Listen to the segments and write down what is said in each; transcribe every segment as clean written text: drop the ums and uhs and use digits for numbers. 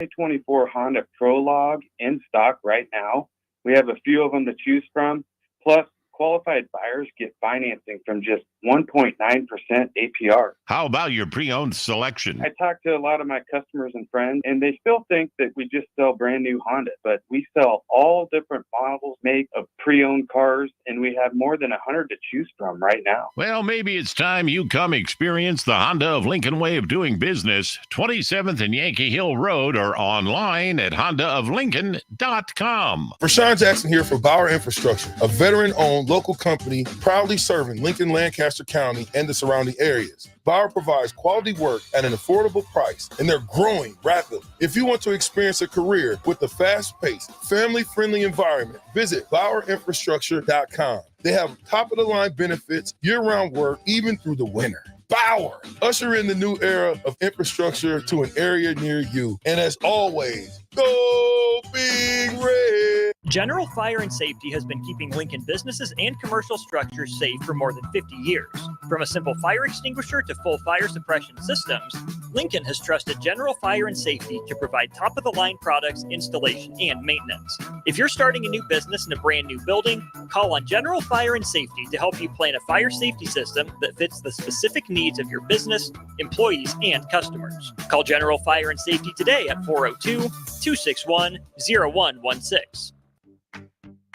2024 Honda Prologue in stock right now. We have a few of them to choose from. Plus, qualified buyers get financing from just 1.9% APR. How about your pre-owned selection? I talk to a lot of my customers and friends, and they still think that we just sell brand new Honda, but we sell all different models, make of pre-owned cars, and we have more than 100 to choose from right now. Well, maybe it's time you come experience the Honda of Lincoln way of doing business. 27th and Yankee Hill Road, or online at hondaoflincoln.com. Rashawn Jackson here for Bauer Infrastructure, a veteran-owned local company proudly serving Lincoln, Lancaster County, and the surrounding areas. Bauer provides quality work at an affordable price, and they're growing rapidly. If you want to experience a career with a fast-paced, family-friendly environment, visit BauerInfrastructure.com. They have top-of-the-line benefits, year-round work, even through the winter. Bauer, usher in the new era of infrastructure to an area near you. And as always, go Big Red! General Fire and Safety has been keeping Lincoln businesses and commercial structures safe for more than 50 years. From a simple fire extinguisher to full fire suppression systems, Lincoln has trusted General Fire and Safety to provide top-of-the-line products, installation, and maintenance. If you're starting a new business in a brand new building, call on General Fire and Safety to help you plan a fire safety system that fits the specific needs of your business, employees, and customers. Call General Fire and Safety today at 402-261-0116.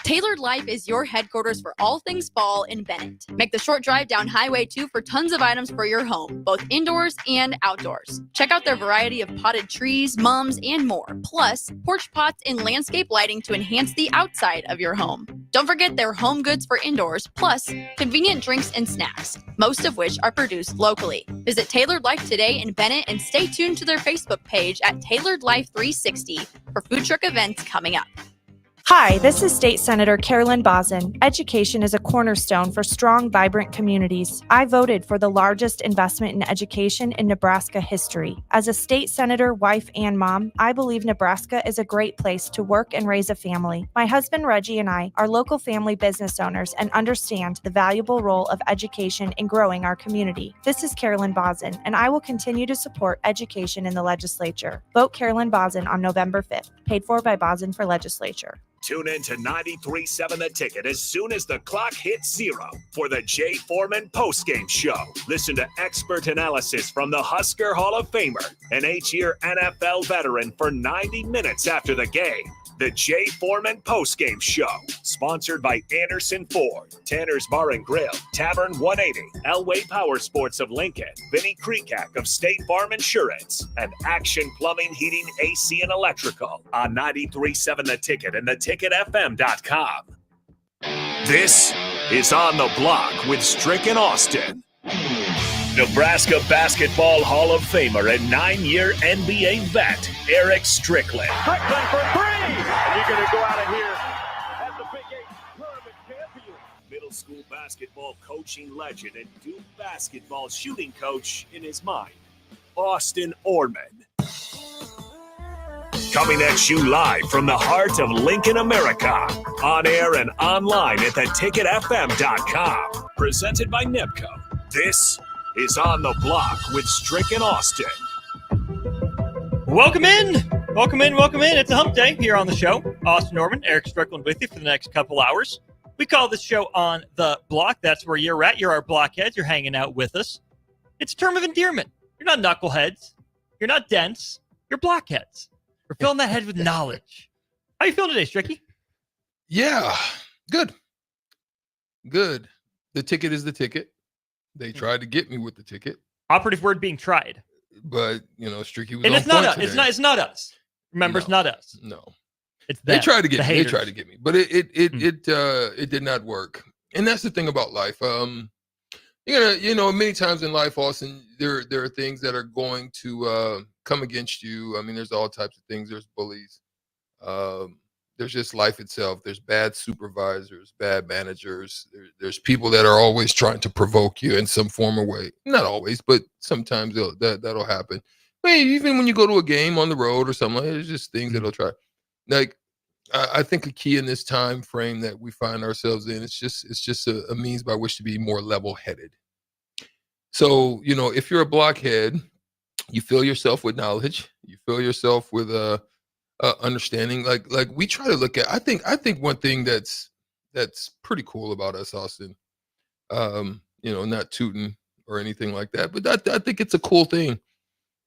Tailored Life is your headquarters for all things fall in Bennett. Make the short drive down Highway 2 for tons of items for your home, both indoors and outdoors. Check out their variety of potted trees, mums, and more. Plus, porch pots and landscape lighting to enhance the outside of your home. Don't forget their home goods for indoors, plus convenient drinks and snacks, most of which are produced locally. Visit Tailored Life today in Bennett and stay tuned to their Facebook page at Tailored Life 360 for food truck events coming up. Hi, this is State Senator Carolyn Bosson. Education is a cornerstone for strong, vibrant communities. I voted for the largest investment in education in Nebraska history. As a state senator, wife, and mom, I believe Nebraska is a great place to work and raise a family. My husband Reggie and I are local family business owners and understand the valuable role of education in growing our community. This is Carolyn Bosson, and I will continue to support education in the legislature. Vote Carolyn Bosson on November 5th. Paid for by Bosson for Legislature. Tune in to 93.7 The Ticket as soon as the clock hits 0 for the Jay Foreman postgame show. Listen to expert analysis from the Husker Hall of Famer, an 8-year NFL veteran, for 90 minutes after the game. The Jay Foreman postgame show, sponsored by Anderson Ford, Tanner's Bar and Grill, Tavern 180, Elway Power Sports of Lincoln, Vinnie Kreekak of State Farm Insurance, and Action Plumbing, Heating, AC, and Electrical on 93.7 The Ticket and theticketfm.com. This is On the Block with Strick and Austin. Nebraska Basketball Hall of Famer and 9-year NBA vet, Eric Strickland. Strickland for three! And you're going to go out of here as the Big 8 tournament champion. Middle school basketball coaching legend and Duke basketball shooting coach in his mind, Austin Orman. Coming at you live from the heart of Lincoln, America. On air and online at theticketfm.com. Presented by NIPCO. This is On the Block with Strick and Austin. Welcome in. It's a hump day here on the show. Austin Norman, Eric Strickland with you for the next couple hours. We call this show On the Block. That's where you're at. You're our blockheads. You're hanging out with us. It's a term of endearment. You're not knuckleheads. You're not dense. You're blockheads. We're filling that head with knowledge. How you feeling today, Stricky? Yeah, good. The ticket is the ticket. They tried to get me with the ticket. Operative word being tried. But, Stricky was and on it's not point us. today. It's not us. Remember, It's not us. No. It's them, they tried to get me. haters. They tried to get me. But it did not work. And that's the thing about life. Many times in life, Austin, there are things that are going to come against you. I mean, there's all types of things. There's bullies. There's just life itself. There's bad supervisors, bad managers. There's people that are always trying to provoke you in some form or way. Not always, but sometimes that'll happen. I mean, even when you go to a game on the road or something, there's just things that'll try. Like, I think a key in this time frame that we find ourselves in, it's just a means by which to be more level-headed. So, if you're a blockhead, You fill yourself with knowledge. You fill yourself with understanding. Like we try to look at. I think one thing that's pretty cool about us, Austin. Not tooting or anything like that, but I think it's a cool thing.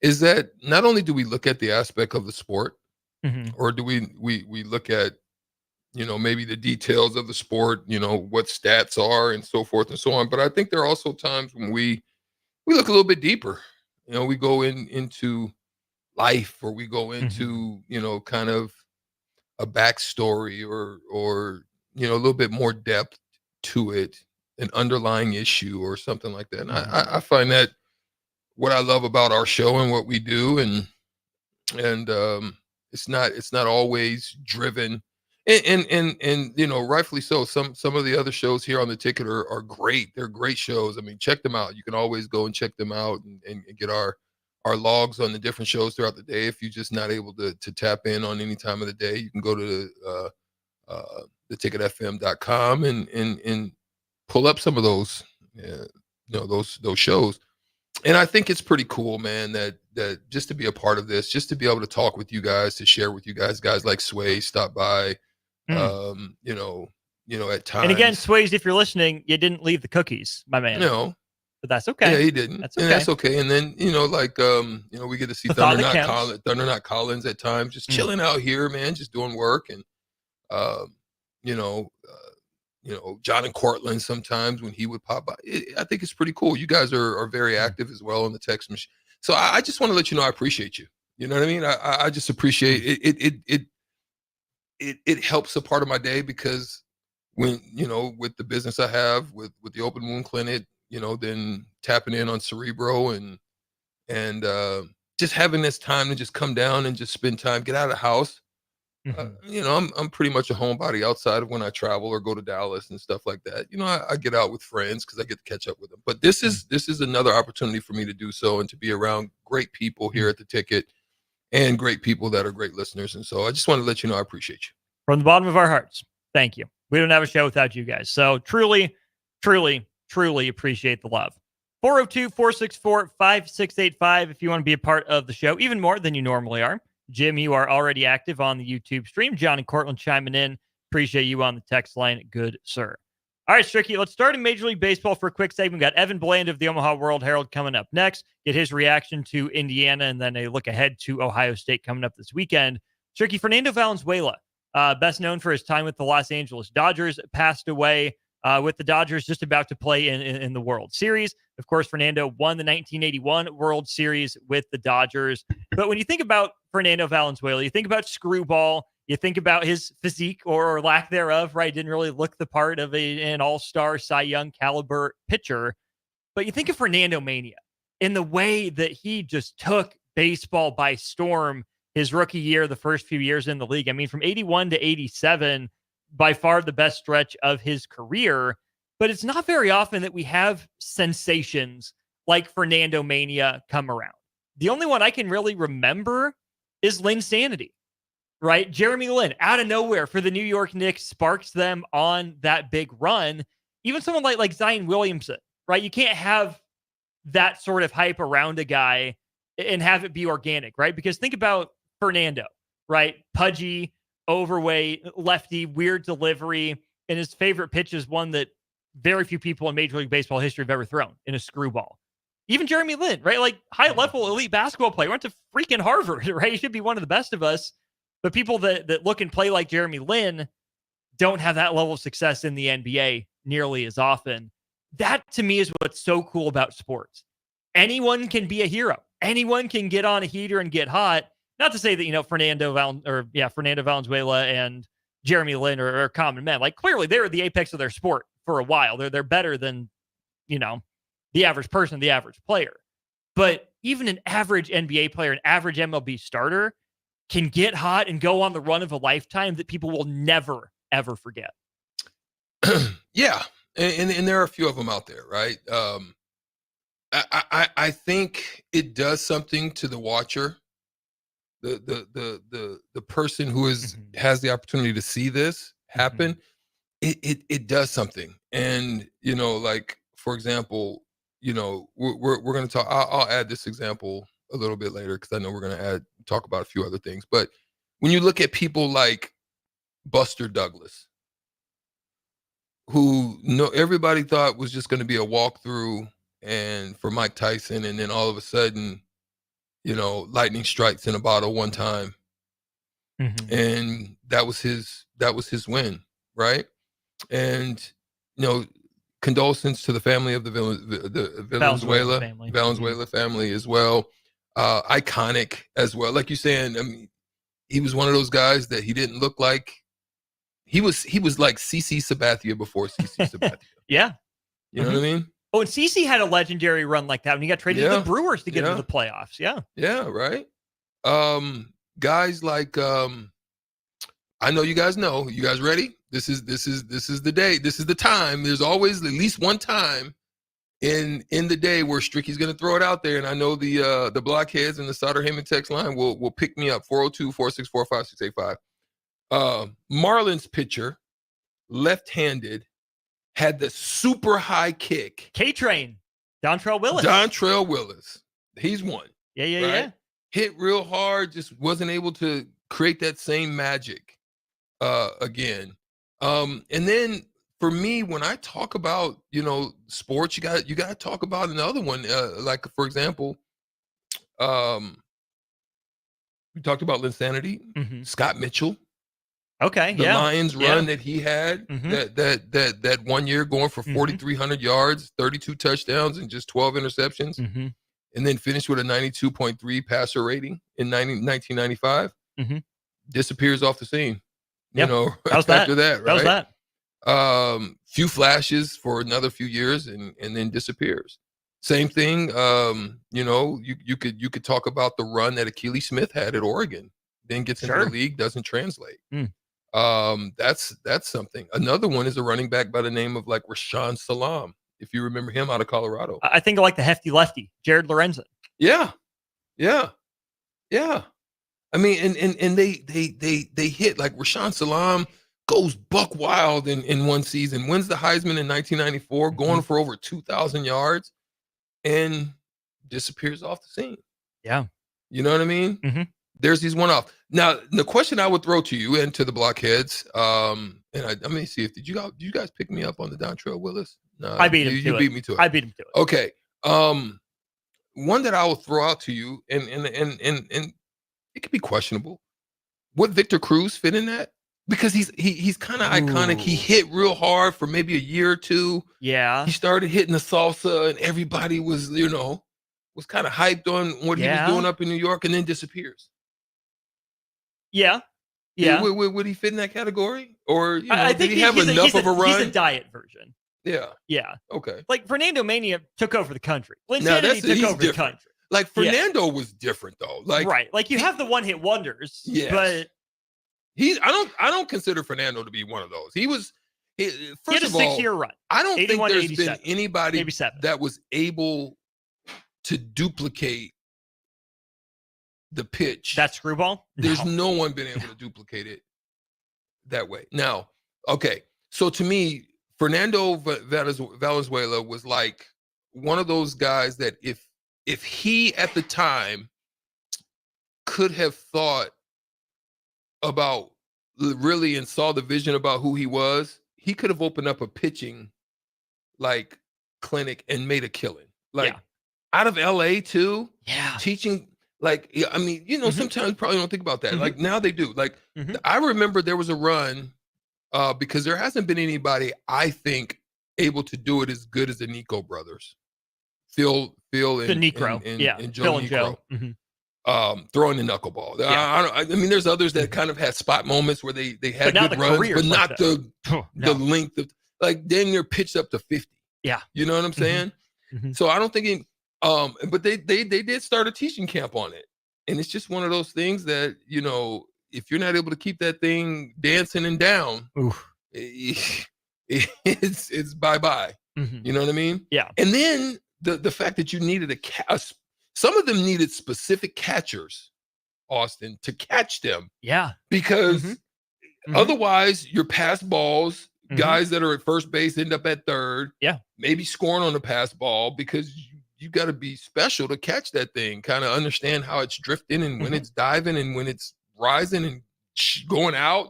Is that not only do we look at the aspect of the sport, or do we look at maybe the details of the sport, what stats are and so forth and so on. But I think there are also times when we look a little bit deeper. We go into life, or we go into, kind of a backstory or a little bit more depth to it, an underlying issue or something like that. And I find that what I love about our show and what we do, and it's not always driven, and rightfully so. Some of the other shows here on the ticket are great. They're great shows. I mean, check them out. You can always go and check them out and get our logs on the different shows throughout the day. If you're just not able to tap in on any time of the day, you can go to theticketfm.com and pull up some of those those shows. And I think it's pretty cool, man, that just to be a part of this, just to be able to talk with you guys, to share with you guys like Sway stop by, at times. And again, Sways, if you're listening, you didn't leave the cookies, my man. No. But that's okay. Yeah, he didn't. That's okay. And that's okay. And then, we get to see Thunder Not Collins at times, just chilling out here, man, just doing work. And, John and Cortland sometimes when he would pop by. I think it's pretty cool. You guys are very active as well on the text machine. So I just want to let you know I appreciate you. You know what I mean? I just appreciate it. It helps a part of my day, because when, with the business I have with the open wound clinic, then tapping in on Cerebro and just having this time to just come down and just spend time, get out of the house. I'm pretty much a homebody outside of when I travel or go to Dallas and stuff like that. I get out with friends because I get to catch up with them. But this is another opportunity for me to do so and to be around great people here at the ticket and great people that are great listeners. And so I just want to let you know I appreciate you. From the bottom of our hearts, thank you. We don't have a show without you guys. So truly, truly, truly appreciate the love. 402-464-5685 if you want to be a part of the show, even more than you normally are. Jim, you are already active on the YouTube stream. John and Cortland chiming in. Appreciate you on the text line. Good, sir. All right, Stricky, let's start in Major League Baseball for a quick segment. We got Evan Bland of the Omaha World Herald coming up next. Get his reaction to Indiana, and then a look ahead to Ohio State coming up this weekend. Stricky, Fernando Valenzuela, best known for his time with the Los Angeles Dodgers, passed away with the Dodgers just about to play in the World Series. Of course, Fernando won the 1981 World Series with the Dodgers. But when you think about Fernando Valenzuela, you think about screwball, you think about his physique or lack thereof, right? Didn't really look the part of an all-star Cy Young caliber pitcher. But you think of Fernando Mania in the way that he just took baseball by storm his rookie year, the first few years in the league. I mean, from 81 to 87, by far the best stretch of his career. But it's not very often that we have sensations like Fernando Mania come around. The only one I can really remember is Linsanity, right? Jeremy Lin, out of nowhere for the New York Knicks, sparks them on that big run. Even someone like Zion Williamson, right? You can't have that sort of hype around a guy and have it be organic, right? Because think about Fernando, right? Pudgy, overweight, lefty, weird delivery, and his favorite pitch is one that very few people in Major League Baseball history have ever thrown, in a screwball. Even Jeremy Lin, right? Like high-level elite basketball player, went to freaking Harvard, right? He should be one of the best of us. But people that look and play like Jeremy Lin don't have that level of success in the NBA nearly as often. That, to me, is what's so cool about sports. Anyone can be a hero. Anyone can get on a heater and get hot. Not to say that, Fernando Valenzuela and Jeremy Lin are common men. Like, clearly, they were the apex of their sport for a while. They're better than, the average person, the average player. But even an average NBA player, an average MLB starter can get hot and go on the run of a lifetime that people will never, ever forget. Yeah. And there are a few of them out there, right? I think it does something to the watcher, the person who has the opportunity to see this happen. It does something. And, like, for example, we're going to talk, I'll add this example a little bit later because I know we're going to talk about a few other things. But when you look at people like Buster Douglas, who everybody thought was just going to be a walkthrough and for Mike Tyson, and then all of a sudden, lightning strikes in a bottle one time. Mm-hmm. And that was his win, right? And condolences to the family of the Valenzuela family as well. Iconic as well. Like you're saying, I mean, he was one of those guys that he didn't look like. He was like CC Sabathia before CC Sabathia. Yeah. You know what I mean? Oh, and CC had a legendary run like that when he got traded to the Brewers to get into the playoffs. Yeah. Yeah, right. Guys like I know you guys know. You guys ready? This is the day. This is the time. There's always at least one time in the day where Stricky's going to throw it out there, and I know the blockheads and the Sauter Heyman text line will pick me up. 402-464-5685. Marlins pitcher, left-handed, had the super high kick. K-Train, Dontrell Willis. He's one. Yeah. Hit real hard, just wasn't able to create that same magic again. And then for me, when I talk about, sports, you got to talk about another one. Like, for example, we talked about Linsanity, Scott Mitchell. Okay, the Lions run that he had, that 1 year going for 4,300 yards, 32 touchdowns, and just 12 interceptions, and then finished with a 92.3 passer rating in 1995. Disappears off the scene. After that, right? That was that. Few flashes for another few years, and then disappears. Same thing. You could talk about the run that Akili Smith had at Oregon. Then gets into the league, doesn't translate. That's something. Another one is a running back by the name of like Rashawn Salam, if you remember him, out of Colorado. I think I like the hefty lefty, Jared Lorenzen. Yeah. I mean, and they hit, like Rashawn Salam goes buck wild in one season, wins the Heisman in 1994, going for over 2,000 yards, and disappears off the scene. Yeah. You know what I mean? There's these one-off. Now, the question I would throw to you and to the blockheads, and let me see, did you guys pick me up on the Dontrell Willis? No, I beat him. You beat me to it. I beat him to it. Okay. One that I will throw out to you, and it could be questionable. Would Victor Cruz fit in that? Because he's kind of iconic. He hit real hard for maybe a year or two. Yeah. He started hitting the salsa, and everybody was kind of hyped on what he was doing up in New York, and then disappears. Yeah. Would he fit in that category? Or I think did he have enough of a run? He's a diet version. Yeah. Okay. Like Fernando Mania took over the country. Linsanity took over the country. Like Fernando was different though. Like you have the one-hit wonders. Yes. But I don't consider Fernando to be one of those. He had a 6-year run. I don't think there's been anybody that was able to duplicate the pitch. That screwball? There's no one been able to duplicate it that way. Now, okay. So to me, Fernando Valenzuela was like one of those guys that if he at the time could have thought about really and saw the vision about who he was, he could have opened up a pitching like clinic and made a killing. Like out of LA too. Yeah. Teaching. Like, I mean, sometimes you probably don't think about that. Like now they do. Like I remember there was a run because there hasn't been anybody, I think, able to do it as good as the Nico brothers. Phil and Joe Phil and Nico. Joe. Throwing the knuckleball. I mean, there's others that kind of had spot moments where they had good runs, but not the length of, like, then you're pitched up to 50. Yeah. You know what I'm saying? So I don't think but they did start a teaching camp on it. And it's just one of those things that, if you're not able to keep that thing dancing and down, it's bye-bye. You know what I mean? Yeah. And then the fact that you needed some of them needed specific catchers, Austin, to catch them. Yeah. Because otherwise your pass balls, guys that are at first base end up at third. Yeah. Maybe scoring on the pass ball because got to be special to catch that thing, kind of understand how it's drifting and when it's diving and when it's rising and going out.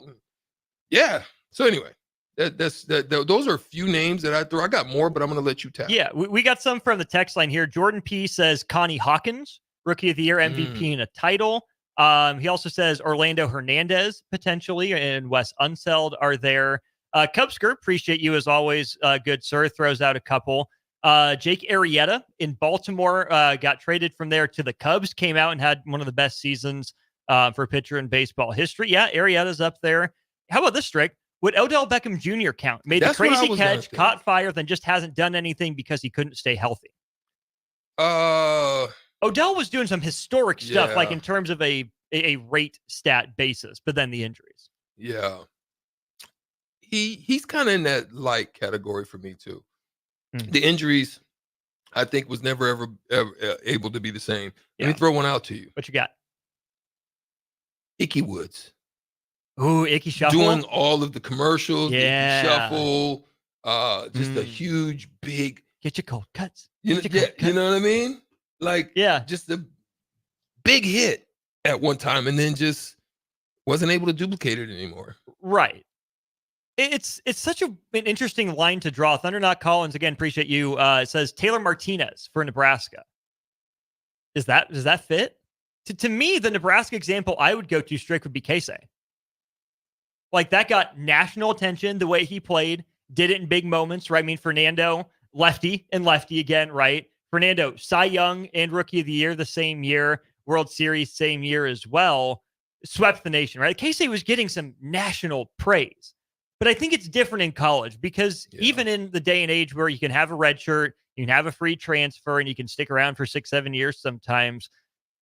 Yeah. So anyway, those are a few names that I throw. I got more, but I'm going to let you tap. Yeah, we got some from the text line here. Jordan P says Connie Hawkins, Rookie of the Year, MVP and a title. He also says Orlando Hernandez potentially, and Wes Unseld are there. Cubsker, appreciate you as always. Good sir, throws out a couple. Jake Arrieta in Baltimore got traded from there to the Cubs, came out and had one of the best seasons for a pitcher in baseball history. Yeah, Arrieta's up there. How about this, Strick? Would Odell Beckham Jr. count? Made the crazy catch, caught fire, then just hasn't done anything because he couldn't stay healthy. Odell was doing some historic stuff, like in terms of a rate stat basis, but then the injuries. Yeah. He's kind of in that light category for me too. The injuries, I think, was never ever able to be the same. Let me throw one out to you. What you got? Icky Woods. Ooh, Icky Shuffle. Doing all of the commercials, Icky Shuffle, just a huge, big. Get your cold cuts. You know what I mean? Like, just a big hit at one time and then just wasn't able to duplicate it anymore. Right. It's such an interesting line to draw. Thunderknock Collins, again, appreciate you. It says Taylor Martinez for Nebraska. Does that fit? To me, the Nebraska example I would go to, Strick, would be Casey. Like, that got national attention, the way he played, did it in big moments, right? I mean, Fernando, lefty again, right? Fernando, Cy Young and Rookie of the Year the same year, World Series same year as well, swept the nation, right? Casey was getting some national praise. But I think it's different in college because even in the day and age where you can have a red shirt, you can have a free transfer, and you can stick around for 6-7 years sometimes,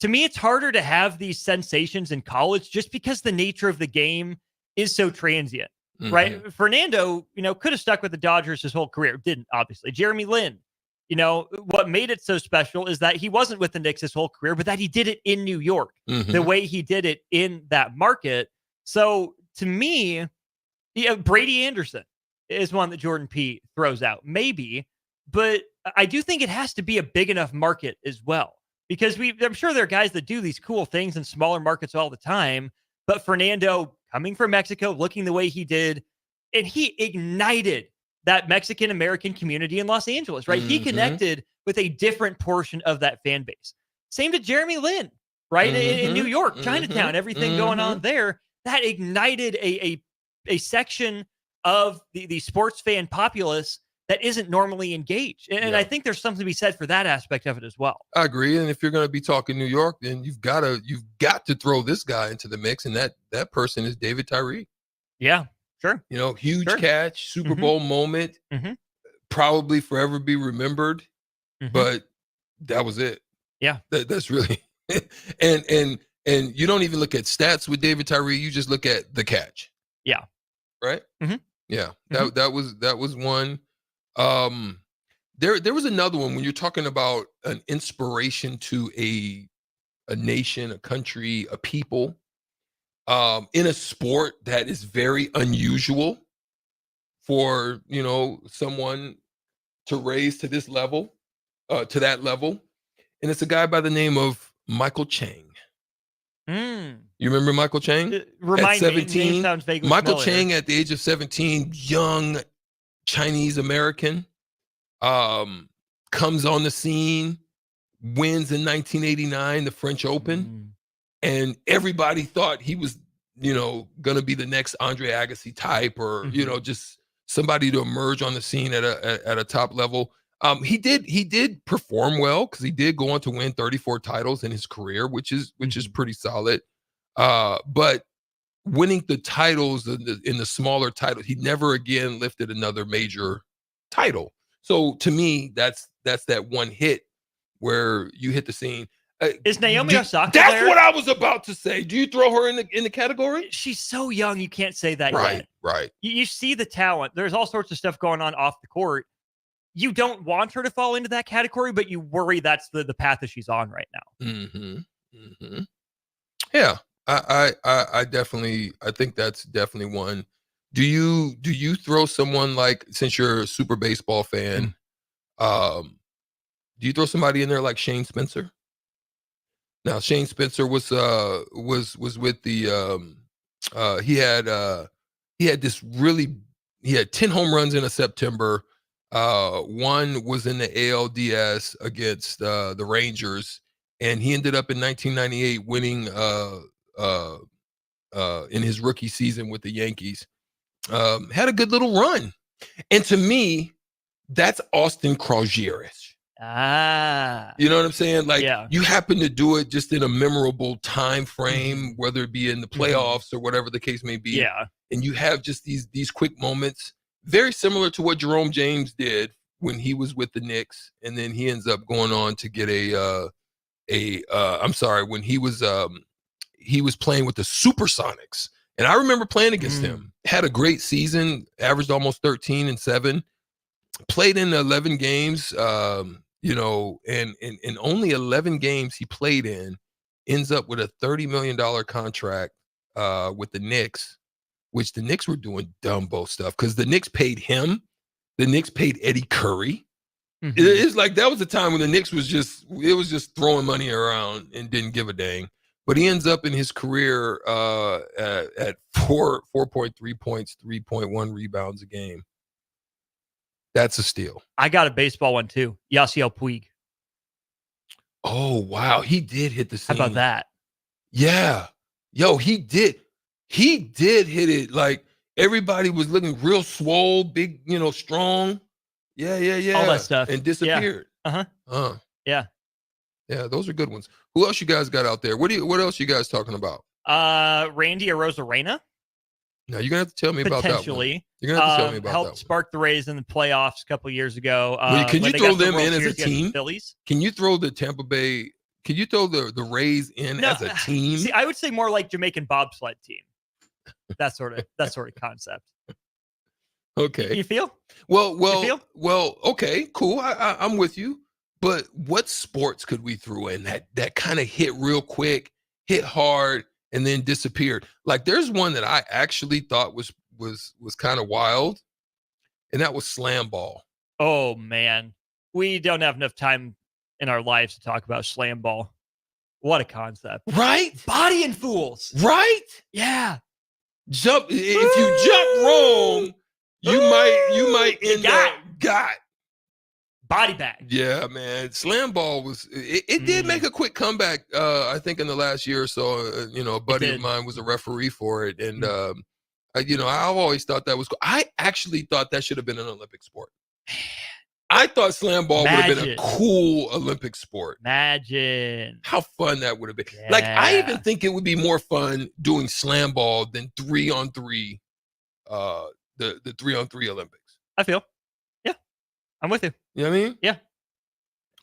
to me, it's harder to have these sensations in college just because the nature of the game is so transient, right? Fernando, could have stuck with the Dodgers his whole career. Didn't, obviously. Jeremy Lin, what made it so special is that he wasn't with the Knicks his whole career, but that he did it in New York, the way he did it in that market. So to me, Brady Anderson is one that Jordan P throws out. Maybe, but I do think it has to be a big enough market as well. Because I'm sure there are guys that do these cool things in smaller markets all the time, but Fernando coming from Mexico, looking the way he did, and he ignited that Mexican-American community in Los Angeles, right? He connected with a different portion of that fan base. Same to Jeremy Lin, right? In New York, Chinatown, everything going on there, that ignited a section of the sports fan populace that isn't normally engaged. And I think there's something to be said for that aspect of it as well. I agree. And if you're going to be talking New York, then you've got to throw this guy into the mix. And that person is David Tyree. Yeah, sure. Huge catch, Super Bowl moment, probably forever be remembered, but that was it. Yeah. That's really, and you don't even look at stats with David Tyree. You just look at the catch. Yeah. Right. Yeah. That was one. There was another one when you're talking about an inspiration to a nation, a country, a people, in a sport that is very unusual for, someone to raise to this level, to that level. And it's a guy by the name of Michael Chang. You remember Michael Chang? At 17, Michael Chang at the age of 17, young Chinese American, comes on the scene, wins in 1989 the French Open, and everybody thought he was, going to be the next Andre Agassi type, or just somebody to emerge on the scene at a top level. He did perform well because he did go on to win 34 titles in his career, which is pretty solid. But winning the titles in the smaller titles, he never again lifted another major title. So to me, that's that one hit where you hit the scene. Is Naomi Osaka That's there? what I was about to say. Do you throw her in the category? She's so young, you can't say that yet. Right. You see the talent. There's all sorts of stuff going on off the court. You don't want her to fall into that category, but you worry that's the path that she's on right now. Yeah, I definitely, I think that's definitely one. Do you throw someone like, since you're a super baseball fan, Do you throw somebody in there like Shane Spencer? Now Shane Spencer was with the he had 10 home runs in a September. One was in the ALDS against the Rangers, and he ended up in 1998 winning in his rookie season with the Yankees. Had a good little run. And to me, that's Austin Crosgierish. You know what I'm saying? Like, you happen to do it just in a memorable time frame, whether it be in the playoffs or whatever the case may be. Yeah. And you have just these quick moments, very similar to what Jerome James did when he was with the Knicks, and then he ends up going on to get when he was playing with the Supersonics. And I remember playing against him. Had a great season, averaged almost 13 and 7. Played in 11 games, and only 11 games he played in, ends up with a $30 million contract with the Knicks, which the Knicks were doing Dumbo stuff because the Knicks paid him. The Knicks paid Eddie Curry. It's like that was the time when the Knicks was just throwing money around and didn't give a dang. But he ends up in his career at 4.3 points, 3.1 rebounds a game. That's a steal. I got a baseball one too. Yasiel Puig. Oh, wow. He did hit the scene. How about that? Yeah. Yo, he did. He did hit it. Like everybody was looking real swole, big, strong. Yeah. All that stuff. And disappeared. Yeah. Yeah, those are good ones. Who else you guys got out there? What else you guys talking about? Randy Arozarena. Now you're gonna have to tell me about that one. Potentially. You're gonna have to tell me about helped that one. spark the Rays in the playoffs a couple years ago. Can you throw them in as a team? Phillies? Can you throw the Tampa Bay? Can you throw the Rays in as a team? See, I would say more like Jamaican bobsled team. That sort of concept. Okay. You feel? Well. Okay. Cool. I'm with you. But what sports could we throw in that kind of hit real quick, hit hard, and then disappeared? Like there's one that I actually thought was kind of wild, and that was slam ball. Oh man, we don't have enough time in our lives to talk about slam ball. What a concept, right? Bodying fools, right? Yeah. Jump. If you jump wrong, you might end up got. Body bag. Yeah, man. Slam ball was it did make a quick comeback. I think in the last year or so. A buddy of mine was a referee for it, and I've always thought that was cool. I actually thought that should have been an Olympic sport. I thought slam ball would have been a cool Olympic sport. Imagine how fun that would have been. Yeah. Like I even think it would be more fun doing slam ball than 3-on-3, the 3-on-3 Olympics. I feel. Yeah, I'm with you. You know what I mean? Yeah.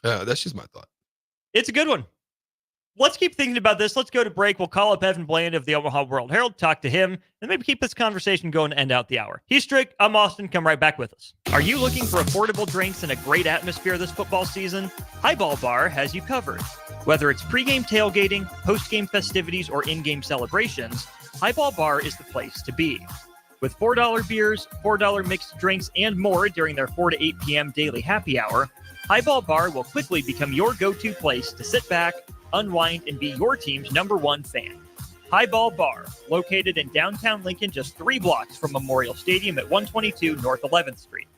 That's just my thought. It's a good one. Let's keep thinking about this. Let's go to break. We'll call up Evan Bland of the Omaha World Herald, talk to him, and maybe keep this conversation going to end out the hour. He's Strick. I'm Austin. Come right back with us. Are you looking for affordable drinks and a great atmosphere this football season? Highball Bar has you covered. Whether it's pregame tailgating, postgame festivities, or in-game celebrations, Highball Bar is the place to be. With $4 beers, $4 mixed drinks, and more during their 4 to 8 p.m. daily happy hour, Highball Bar will quickly become your go-to place to sit back, unwind, and be your team's #1 fan. Highball Bar, located in downtown Lincoln, just 3 blocks from Memorial Stadium at 122 North 11th Street.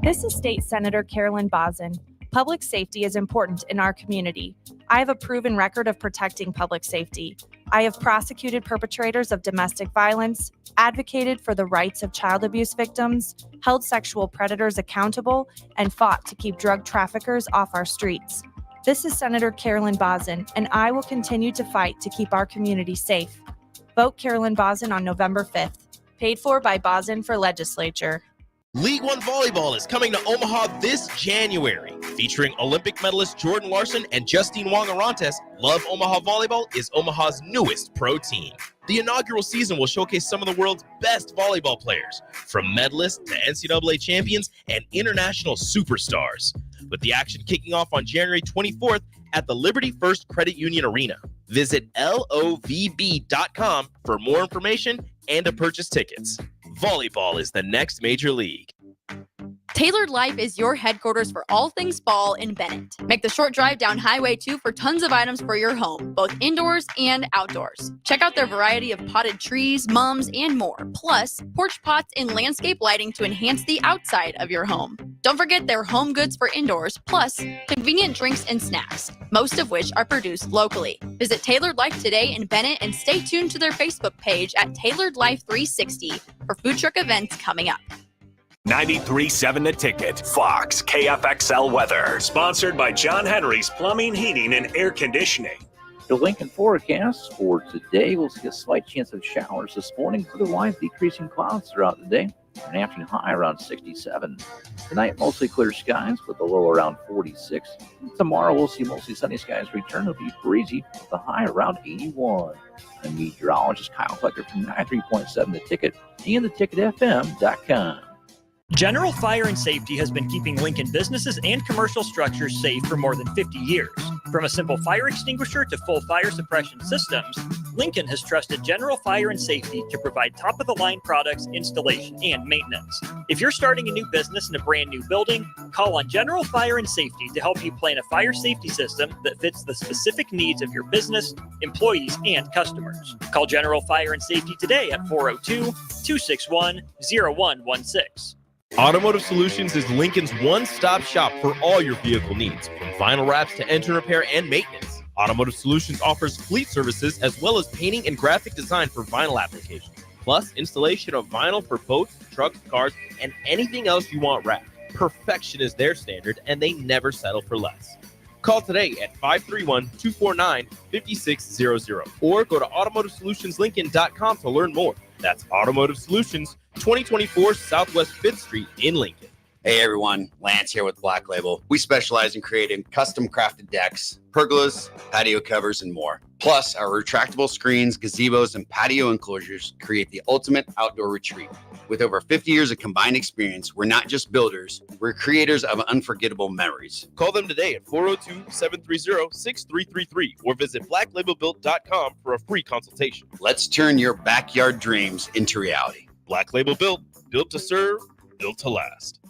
This is State Senator Carolyn Bosson. Public safety is important in our community. I have a proven record of protecting public safety. I have prosecuted perpetrators of domestic violence, advocated for the rights of child abuse victims, held sexual predators accountable, and fought to keep drug traffickers off our streets. This is Senator Carolyn Bosson, and I will continue to fight to keep our community safe. Vote Carolyn Bosson on November 5th. Paid for by Bosson for Legislature. League One Volleyball is coming to Omaha this January. Featuring Olympic medalist Jordan Larson and Justine Wong-Arantes, Love Omaha Volleyball is Omaha's newest pro team. The inaugural season will showcase some of the world's best volleyball players, from medalists to NCAA champions and international superstars, with the action kicking off on January 24th at the Liberty First Credit Union Arena. Visit lovb.com for more information and to purchase tickets. Volleyball is the next major league. Tailored Life is your headquarters for all things fall in Bennett. Make the short drive down Highway 2 for tons of items for your home, both indoors and outdoors. Check out their variety of potted trees, mums, and more. Plus, porch pots and landscape lighting to enhance the outside of your home. Don't forget their home goods for indoors, plus convenient drinks and snacks, most of which are produced locally. Visit Tailored Life today in Bennett and stay tuned to their Facebook page at Tailored Life 360 for food truck events coming up. 93.7 The Ticket, Fox, KFXL weather. Sponsored by John Henry's Plumbing, Heating, and Air Conditioning. The Lincoln forecast for today, we'll see a slight chance of showers this morning. Otherwise, decreasing clouds throughout the day. An afternoon high around 67. Tonight, mostly clear skies with a low around 46. Tomorrow, we'll see mostly sunny skies return. It'll be breezy with a high around 81. I'm meteorologist Kyle Flecker from 93.7 The Ticket and theticketfm.com. General Fire and Safety has been keeping Lincoln businesses and commercial structures safe for more than 50 years. From a simple fire extinguisher to full fire suppression systems, Lincoln has trusted General Fire and Safety to provide top-of-the-line products, installation, and maintenance. If you're starting a new business in a brand new building, call on General Fire and Safety to help you plan a fire safety system that fits the specific needs of your business, employees, and customers. Call General Fire and Safety today at 402-261-0116. Automotive Solutions is Lincoln's one-stop shop for all your vehicle needs, from vinyl wraps to engine repair and maintenance. Automotive Solutions offers fleet services as well as painting and graphic design for vinyl applications, plus installation of vinyl for boats, trucks, cars, and anything else you want wrapped. Perfection is their standard, and they never settle for less. Call today at 531-249-5600 or go to automotivesolutionslincoln.com to learn more. That's Automotive Solutions, 2024 Southwest 5th Street in Lincoln. Hey everyone, Lance here with Black Label. We specialize in creating custom crafted decks, pergolas, patio covers, and more. Plus, our retractable screens, gazebos, and patio enclosures create the ultimate outdoor retreat. With over 50 years of combined experience, we're not just builders, we're creators of unforgettable memories. Call them today at 402-730-6333 or visit blacklabelbuilt.com for a free consultation. Let's turn your backyard dreams into reality. Black Label Built, built to serve, built to last.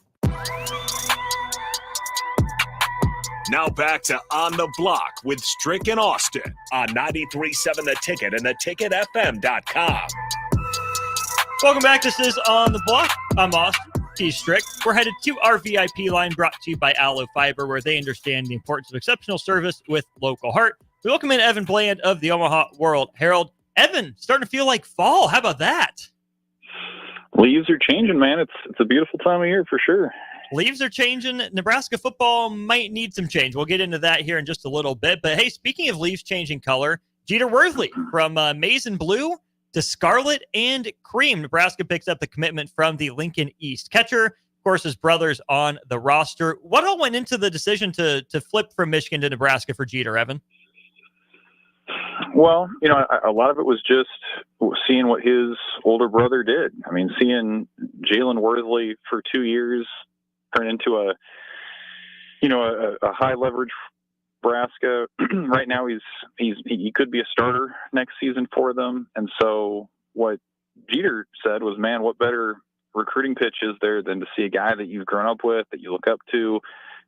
Now back to On the Block with Strick and Austin on 93.7 The Ticket and theticketfm.com. Welcome back. This is On the Block. I'm Austin. He's Strick. We're headed to our VIP line brought to you by Aloe Fiber, where they understand the importance of exceptional service with local heart. We welcome in Evan Bland of the Omaha World Herald. Evan, starting to feel like fall. How about that? Leaves are changing, man. It's a beautiful time of year for sure. Leaves are changing. Nebraska football might need some change. We'll get into that here in just a little bit. But hey, speaking of leaves changing color, Jeter Worthley from maize and blue to scarlet and cream. Nebraska picks up the commitment from the Lincoln East catcher. Of course, his brother's on the roster. What all went into the decision to flip from Michigan to Nebraska for Jeter, Evan? Well, a lot of it was just seeing what his older brother did. I mean, seeing Jalen Worthley for 2 years turn into a high leverage Nebraska. Right now, he could be a starter next season for them. And so what Jeter said was, man, what better recruiting pitch is there than to see a guy that you've grown up with, that you look up to,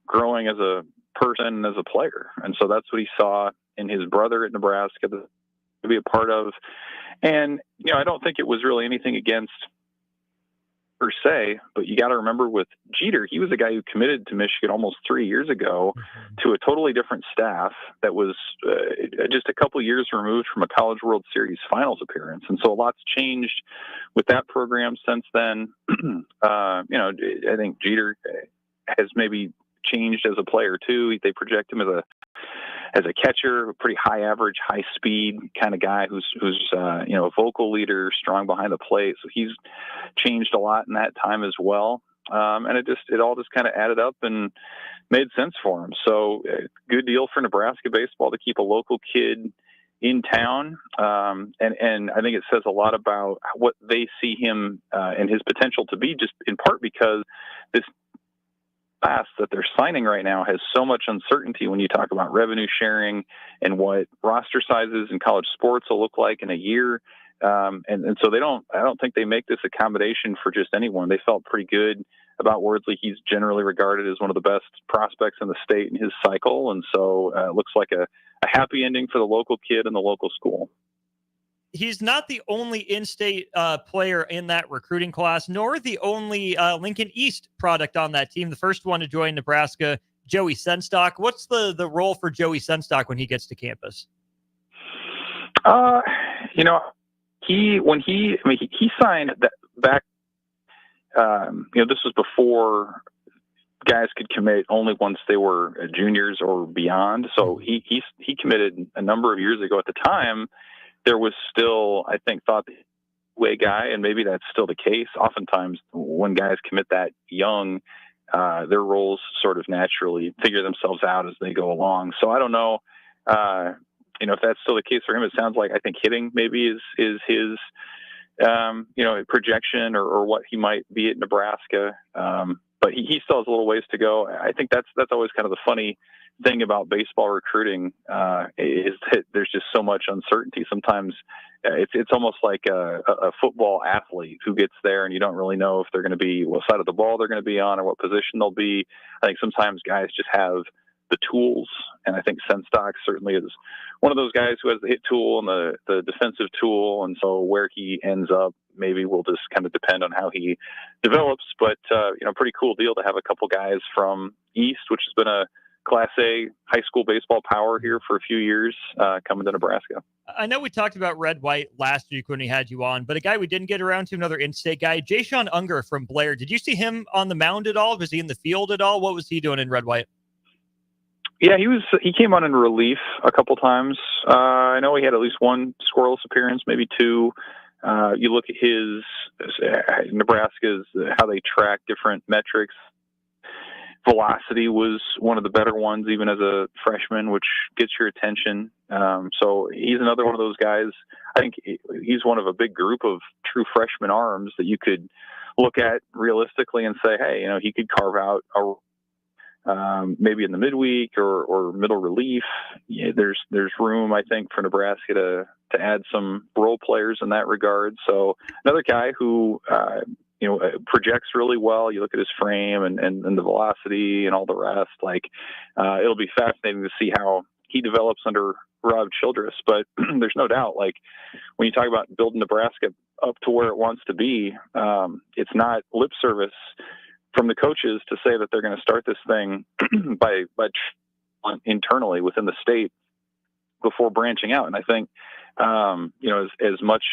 growing as a person and as a player. And so that's what he saw in his brother at Nebraska to be a part of. And, I don't think it was really anything against per se, but you got to remember with Jeter, he was a guy who committed to Michigan almost 3 years ago to a totally different staff that was just a couple years removed from a College World Series finals appearance. And so a lot's changed with that program since then. I think Jeter has maybe changed as a player too. They project him as a catcher, a pretty high average, high speed kind of guy who's a vocal leader, strong behind the plate. So he's changed a lot in that time as well. And it all just kind of added up and made sense for him. So good deal for Nebraska baseball to keep a local kid in town. And I think it says a lot about what they see him and his potential to be, just in part because this class that they're signing right now has so much uncertainty when you talk about revenue sharing and what roster sizes in college sports will look like in a year. And so I don't think they make this accommodation for just anyone. They felt pretty good about Wordsley. He's generally regarded as one of the best prospects in the state in his cycle. And so it looks like a happy ending for the local kid and the local school. He's not the only in-state player in that recruiting class, nor the only Lincoln East product on that team. The first one to join Nebraska, Joey Senstock. What's the role for Joey Senstock when he gets to campus? He signed that back. This was before guys could commit only once they were juniors or beyond. So he committed a number of years ago. At the time, there was still, I think, thought the way guy, and maybe that's still the case. Oftentimes, when guys commit that young, their roles sort of naturally figure themselves out as they go along. So I don't know, if that's still the case for him. It sounds like, I think, hitting maybe is his projection or what he might be at Nebraska. But he still has a little ways to go. I think that's always kind of the funny thing about baseball recruiting, is that there's just so much uncertainty. Sometimes it's almost like a football athlete who gets there and you don't really know if they're going to be what side of the ball they're going to be on or what position they'll be. I think sometimes guys just have the tools, and I think Senstock certainly is one of those guys who has the hit tool and the defensive tool, and so where he ends up maybe will just kind of depend on how he develops. But pretty cool deal to have a couple guys from East, which has been a Class A high school baseball power here for a few years, coming to Nebraska. I know we talked about Red White last week when we had you on, but a guy we didn't get around to, another in-state guy, Jayshon Unger from Blair. Did you see him on the mound at all? Was he in the field at all? What was he doing in Red White? Yeah, he came on in relief a couple times. I know he had at least one scoreless appearance, maybe two. You look at his Nebraska's, how they track different metrics. Velocity was one of the better ones, even as a freshman, which gets your attention. So he's another one of those guys. I think he's one of a big group of true freshman arms that you could look at realistically and say, hey, he could carve out maybe in the midweek or middle relief. Yeah, there's room, I think, for Nebraska to add some role players in that regard. So another guy who projects really well. You look at his frame and the velocity and all the rest. It'll be fascinating to see how he develops under Rob Childress. But there's no doubt, when you talk about building Nebraska up to where it wants to be, it's not lip service from the coaches to say that they're going to start this thing by internally within the state before branching out. And I think, as much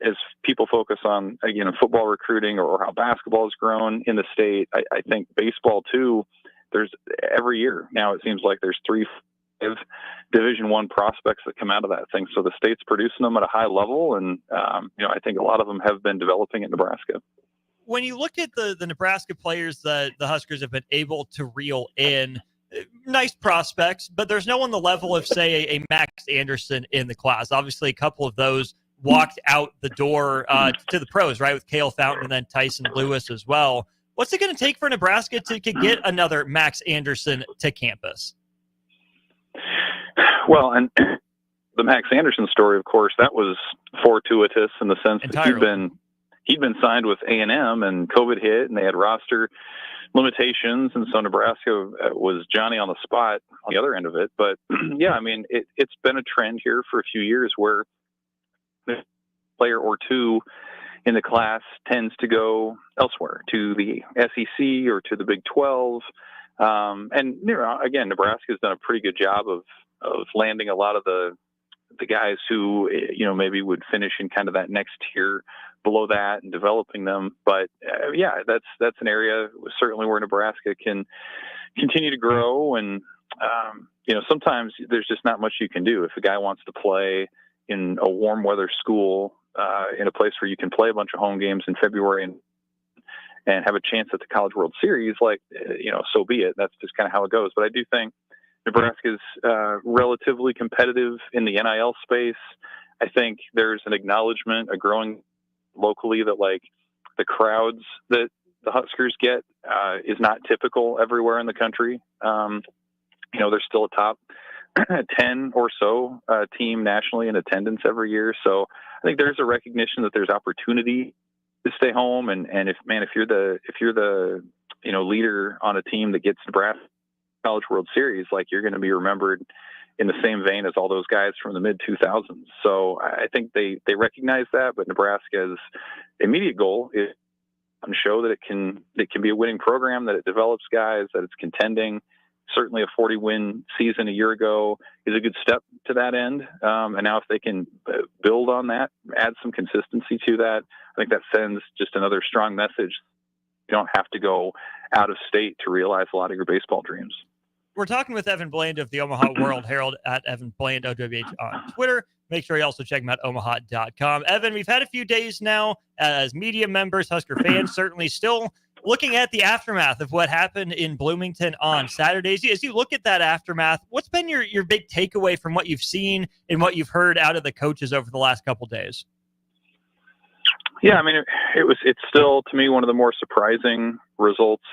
as people focus on, football recruiting or how basketball has grown in the state, I think baseball too, there's every year now, it seems like there's 3 Division I prospects that come out of that thing. So the state's producing them at a high level. And, I think a lot of them have been developing in Nebraska. When you look at the Nebraska players that the Huskers have been able to reel in, nice prospects, but there's no one the level of, say, a Max Anderson in the class. Obviously, a couple of those walked out the door to the pros, right, with Cale Fountain and then Tyson Lewis as well. What's it going to take for Nebraska to get another Max Anderson to campus? Well, and the Max Anderson story, of course, that was fortuitous in the sense that he'd been signed with A&M and COVID hit and they had roster limitations. And so Nebraska was Johnny on the spot on the other end of it. But yeah, it's been a trend here for a few years where a player or two in the class tends to go elsewhere, to the SEC or to the Big 12. And again, Nebraska's done a pretty good job of landing a lot of the guys who, maybe would finish in kind of that next tier below that and developing them. But that's an area certainly where Nebraska can continue to grow. And, sometimes there's just not much you can do. If a guy wants to play in a warm weather school, in a place where you can play a bunch of home games in February and have a chance at the College World Series, so be it. That's just kind of how it goes. But I do think Nebraska's relatively competitive in the NIL space. I think there's an acknowledgement, a growing locally, that the crowds that the Huskers get is not typical everywhere in the country. They're still a top 10 or so team nationally in attendance every year. So I think there's a recognition that there's opportunity to stay home. And if you're the leader on a team that gets Nebraska College World Series, like, you're going to be remembered in the same vein as all those guys from the mid 2000s. So I think they recognize that, but Nebraska's immediate goal is to show that it can be a winning program, that it develops guys, that it's contending. Certainly a 40-win season a year ago is a good step to that end. And now if they can build on that, add some consistency to that, I think that sends just another strong message. You don't have to go out of state to realize a lot of your baseball dreams. We're talking with Evan Bland of the Omaha World Herald at Evan Bland, OWH on Twitter. Make sure you also check him out, omaha.com. Evan, we've had a few days now as media members, Husker fans, certainly still looking at the aftermath of what happened in Bloomington on Saturday. As you look at that aftermath, what's been your big takeaway from what you've seen and what you've heard out of the coaches over the last couple days? Yeah, I mean, it's still, to me, one of the more surprising results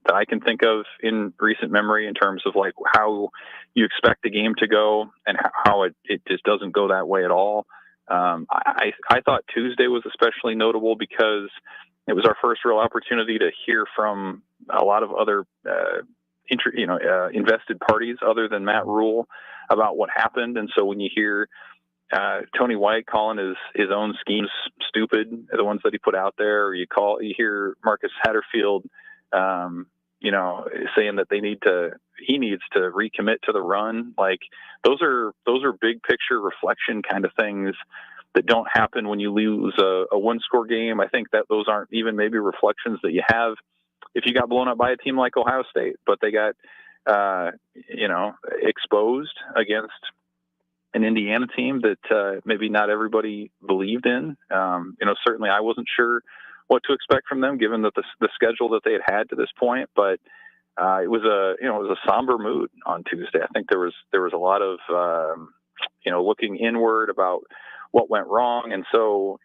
that I can think of in recent memory, in terms of like how you expect the game to go and how it just doesn't go that way at all. I thought Tuesday was especially notable because it was our first real opportunity to hear from a lot of other invested parties other than Matt Rule about what happened. And so when you hear Tony White calling his own schemes stupid, the ones that he put out there, or you hear Marcus Satterfield, saying that he needs to recommit to the run. Like, those are big picture reflection kind of things that don't happen when you lose a one-score game. I think that those aren't even maybe reflections that you have if you got blown up by a team like Ohio State, but they got exposed against an Indiana team that maybe not everybody believed in. Certainly I wasn't sure what to expect from them, given that the schedule that they had to this point. But it was a somber mood on Tuesday. I think there was a lot of looking inward about what went wrong, and so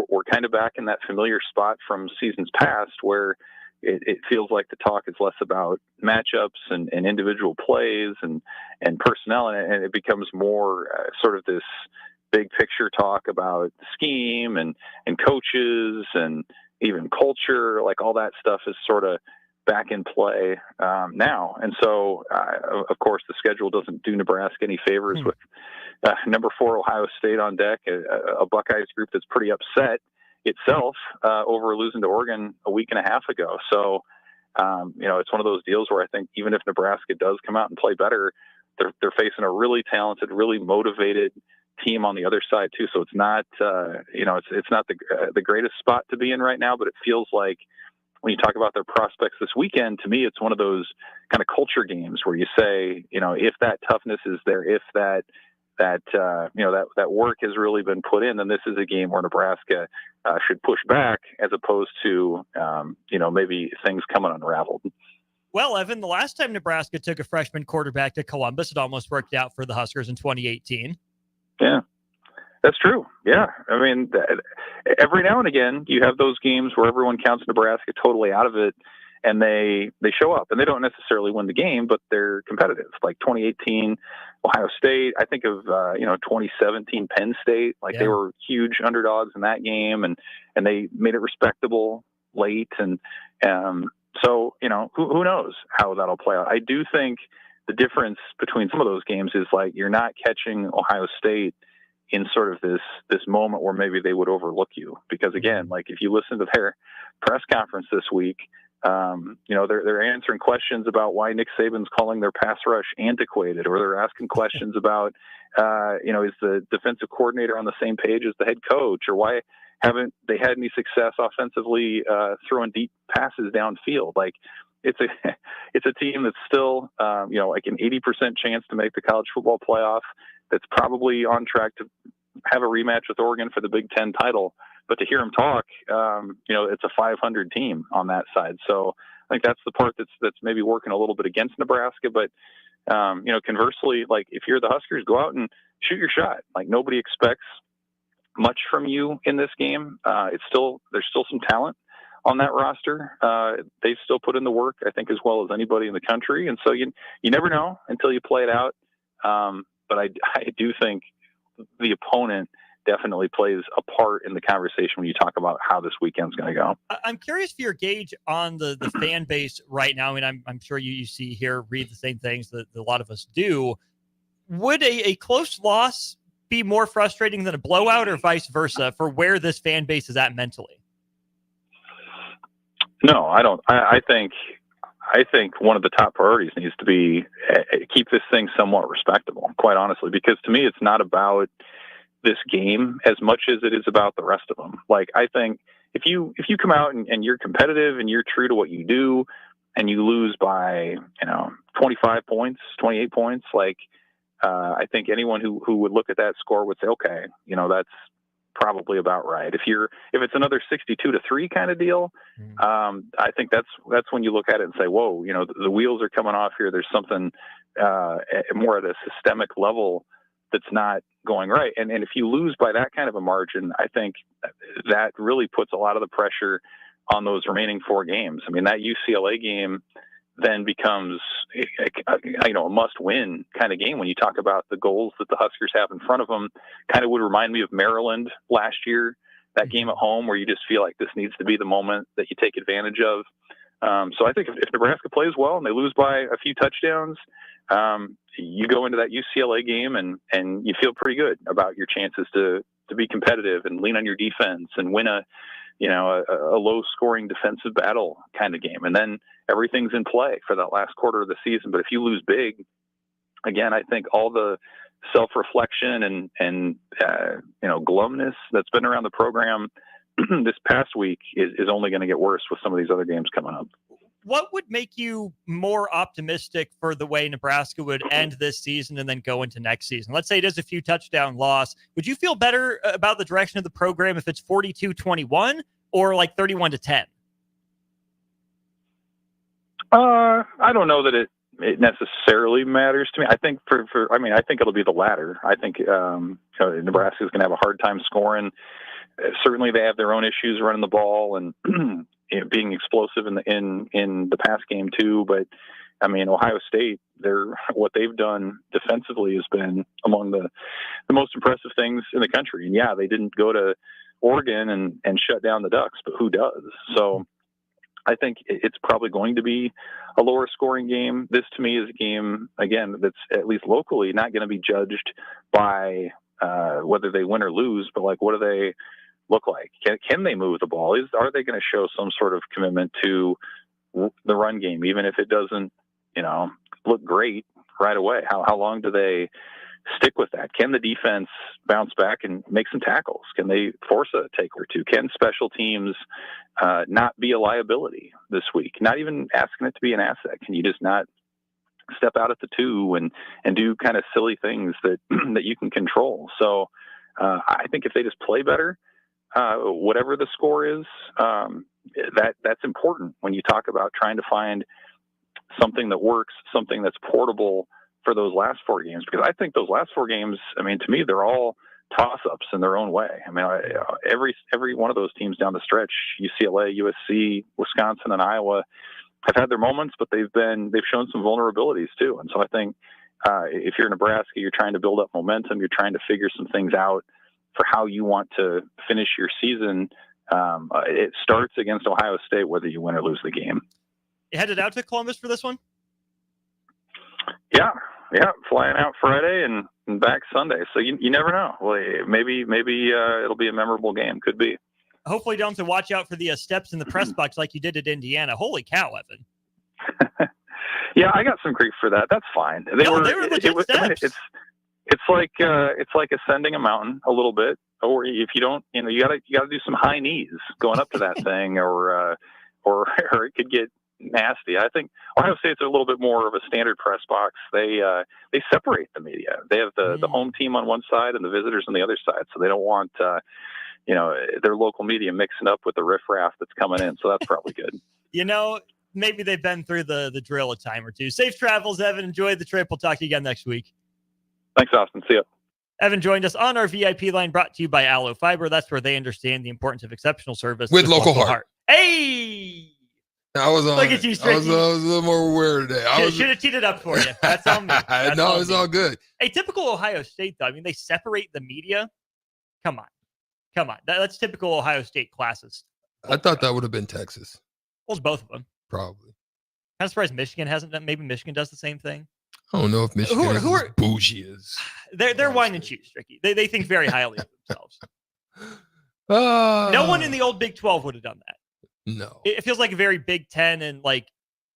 we're kind of back in that familiar spot from seasons past where it feels like the talk is less about matchups and individual plays and personnel, and it becomes more sort of this big picture talk about scheme and coaches and even culture. Like, all that stuff is sort of back in play now. And so, of course, the schedule doesn't do Nebraska any favors with number 4 Ohio State on deck, a Buckeyes group that's pretty upset itself over losing to Oregon a week and a half ago. So, it's one of those deals where I think even if Nebraska does come out and play better, they're facing a really talented, really motivated team on the other side too. So it's not, it's not the greatest spot to be in right now, but it feels like when you talk about their prospects this weekend, to me, it's one of those kind of culture games where you say, if that toughness is there, if that work has really been put in, then this is a game where Nebraska should push back, as opposed to, maybe things coming unraveled. Well, Evan, the last time Nebraska took a freshman quarterback to Columbus, it almost worked out for the Huskers in 2018. Yeah, that's true. Yeah. I mean, every now and again, you have those games where everyone counts Nebraska totally out of it, and they show up, and they don't necessarily win the game, but they're competitive. Like 2018 Ohio State, I think of 2017 Penn State. They were huge underdogs in that game, and they made it respectable late. And so who knows how that'll play out. I do think the difference between some of those games is, like, you're not catching Ohio State in sort of this moment where maybe they would overlook you, because again, like, if you listen to their press conference this week, they're answering questions about why Nick Saban's calling their pass rush antiquated, or they're asking questions about, is the defensive coordinator on the same page as the head coach, or why haven't they had any success offensively throwing deep passes downfield? Like, it's a team that's still, like an 80% chance to make the college football playoff, that's probably on track to have a rematch with Oregon for the Big Ten title. But to hear him talk, it's a 500 team on that side. So I think that's the part that's maybe working a little bit against Nebraska. But, conversely, like, if you're the Huskers, go out and shoot your shot. Like, nobody expects much from you in this game. There's still some talent on that roster. They've still put in the work, I think, as well as anybody in the country. And so you never know until you play it out. But I do think the opponent definitely plays a part in the conversation when you talk about how this weekend's going to go. I'm curious for your gauge on the fan base right now. I mean, I'm sure you see here, read the same things that a lot of us do. Would a close loss be more frustrating than a blowout, or vice versa, for where this fan base is at mentally? No, I don't. I think one of the top priorities needs to be keep this thing somewhat respectable, quite honestly, because to me, it's not about this game as much as it is about the rest of them. Like, I think if you come out and you're competitive and you're true to what you do and you lose by, 25 points, 28 points, like, I think anyone who would look at that score would say, okay, that's probably about right. If it's another 62-3 kind of deal, I think that's when you look at it and say, whoa, the wheels are coming off here. There's something more at a systemic level that's not going right. And if you lose by that kind of a margin, I think that really puts a lot of the pressure on those remaining 4 games. I mean, that UCLA game then becomes a must-win kind of game when you talk about the goals that the Huskers have in front of them. Kind of would remind me of Maryland last year, that game at home where you just feel like this needs to be the moment that you take advantage of. So I think if Nebraska plays well and they lose by a few touchdowns, you go into that UCLA game and you feel pretty good about your chances to be competitive and lean on your defense and win a low-scoring defensive battle kind of game. And then everything's in play for that last quarter of the season. But if you lose big, again, I think all the self-reflection and glumness that's been around the program this past week is only going to get worse with some of these other games coming up. What would make you more optimistic for the way Nebraska would end this season and then go into next season? Let's say it is a few touchdown loss. Would you feel better about the direction of the program if it's 42-21 or like 31-10? I don't know that it necessarily matters to me. I think I think it'll be the latter. I think Nebraska is going to have a hard time scoring. Certainly, they have their own issues running the ball and being explosive in the pass game too. But I mean, Ohio State, what they've done defensively has been among the most impressive things in the country. And yeah, they didn't go to Oregon and shut down the Ducks, but who does? So I think it's probably going to be a lower scoring game. This to me is a game, again, that's at least locally not going to be judged by whether they win or lose, but like, what do they look like? Can they move the ball? Are they going to show some sort of commitment to the run game, even if it doesn't, look great right away? How long do they stick with that? Can the defense bounce back and make some tackles? Can they force a take or two? Can special teams not be a liability this week? Not even asking it to be an asset. Can you just not step out at the 2 and do kind of silly things that that you can control? So I think if they just play better, whatever the score is, that's important when you talk about trying to find something that works, something that's portable for those last 4 games. Because I think those last 4 games, I mean, to me, they're all toss-ups in their own way. I mean, every one of those teams down the stretch, UCLA, USC, Wisconsin, and Iowa, have had their moments, but they've shown some vulnerabilities too. And so I think if you're Nebraska, you're trying to build up momentum, you're trying to figure some things out for how you want to finish your season. It starts against Ohio State, whether you win or lose the game. You headed out to Columbus for this one? Yeah, flying out Friday and back Sunday. So you never know. Well, maybe it'll be a memorable game. Could be. Hopefully, you don't have to watch out for the steps in the press box like you did at Indiana. Holy cow, Evan! Yeah, I got some grief for that. That's fine. They were legit steps. It's like ascending a mountain a little bit, or if you don't, you gotta do some high knees going up to that thing, or it could get nasty. I think Ohio State's a little bit more of a standard press box. They separate the media. They have the home team on one side and the visitors on the other side, so they don't want their local media mixing up with the riffraff that's coming in. So that's probably good. Maybe they've been through the drill a time or two. Safe travels, Evan. Enjoy the trip. We'll talk to you again next week. Thanks, Austin. See ya. Evan joined us on our VIP line, brought to you by Aloe Fiber. That's where they understand the importance of exceptional service with local heart. Hey! I was on. Look at you, Strick. I was a little more aware today. I should have teed it up for you. That's on me. No, it's all good. Hey, typical Ohio State, though. I mean, they separate the media Come on. That's typical Ohio State classes. I thought that would have been Texas. Well, it's both of them. Probably. Kind of surprised Michigan hasn't done. Maybe Michigan does the same thing. I don't know if Michigan is as bougie as. They're wine and cheese, Stricky. They think very highly of themselves. No one in the old Big 12 would have done that. No. It feels like a very Big 10 and like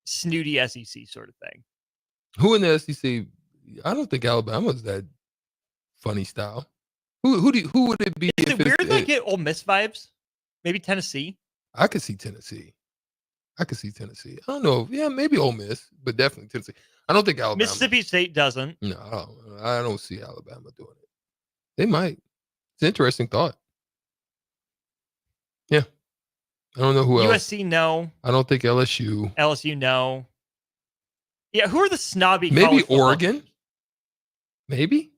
snooty SEC sort of thing. Who in the SEC? I don't think Alabama's that funny style. Who would it be? Is it weird that I get Ole Miss vibes? Maybe Tennessee? I could see Tennessee. I don't know. Yeah, maybe Ole Miss, but definitely Tennessee. I don't think Alabama. Mississippi State doesn't. No, I don't see Alabama doing it. They might. It's an interesting thought. Yeah. I don't know who else. USC, no. I don't think LSU. LSU, no. Yeah, who are the snobby? Maybe Oregon. Maybe.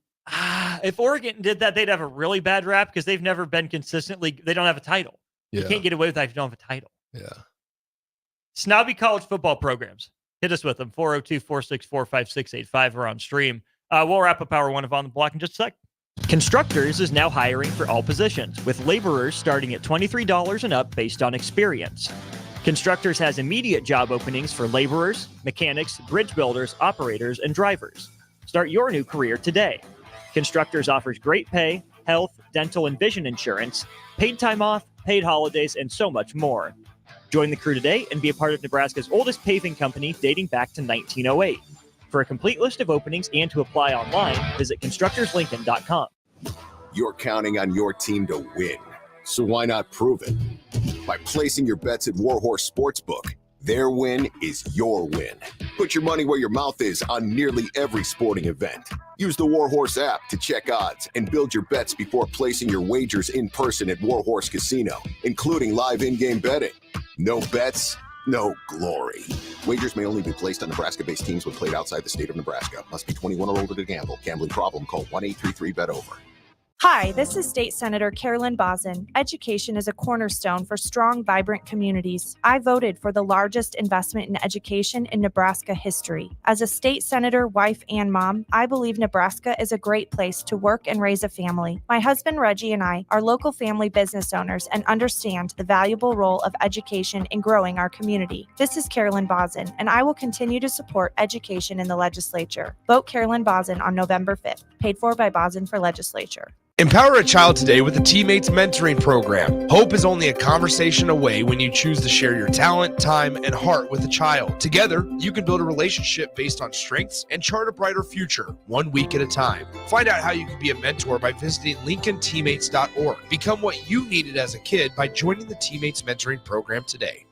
If Oregon did that, they'd have a really bad rap because they've never been consistently. They don't have a title. Yeah. You can't get away with that if you don't have a title. Yeah. Snobby college football programs. Hit us with them. 402-464-5685 or on stream. We'll wrap up hour one of On the Block in just a sec. Constructors is now hiring for all positions, with laborers starting at $23 and up based on experience. Constructors has immediate job openings for laborers, mechanics, bridge builders, operators, and drivers. Start your new career today. Constructors offers great pay, health, dental, and vision insurance, paid time off, paid holidays, and so much more. Join the crew today and be a part of Nebraska's oldest paving company dating back to 1908. For a complete list of openings and to apply online, visit constructorslincoln.com. You're counting on your team to win, so why not prove it? By placing your bets at Warhorse Sportsbook. Their win is your win. Put your money where your mouth is on nearly every sporting event. Use the Warhorse app to check odds and build your bets before placing your wagers in person at Warhorse Casino, including live in-game betting. No bets, no glory. Wagers may only be placed on Nebraska-based teams when played outside the state of Nebraska. Must be 21 or older to gamble. Gambling problem? Call 1-833-BET-OVER. Hi, this is State Senator Carolyn Bosson. Education is a cornerstone for strong, vibrant communities. I voted for the largest investment in education in Nebraska history. As a state senator, wife, and mom, I believe Nebraska is a great place to work and raise a family. My husband Reggie and I are local family business owners and understand the valuable role of education in growing our community. This is Carolyn Bosson, and I will continue to support education in the legislature. Vote Carolyn Bosson on November 5th. Paid for by Bosson for Legislature. Empower a child today with the Teammates Mentoring Program. Hope is only a conversation away when you choose to share your talent, time, and heart with a child. Together, you can build a relationship based on strengths and chart a brighter future, 1 week at a time. Find out how you can be a mentor by visiting LincolnTeammates.org. Become what you needed as a kid by joining the Teammates Mentoring Program today.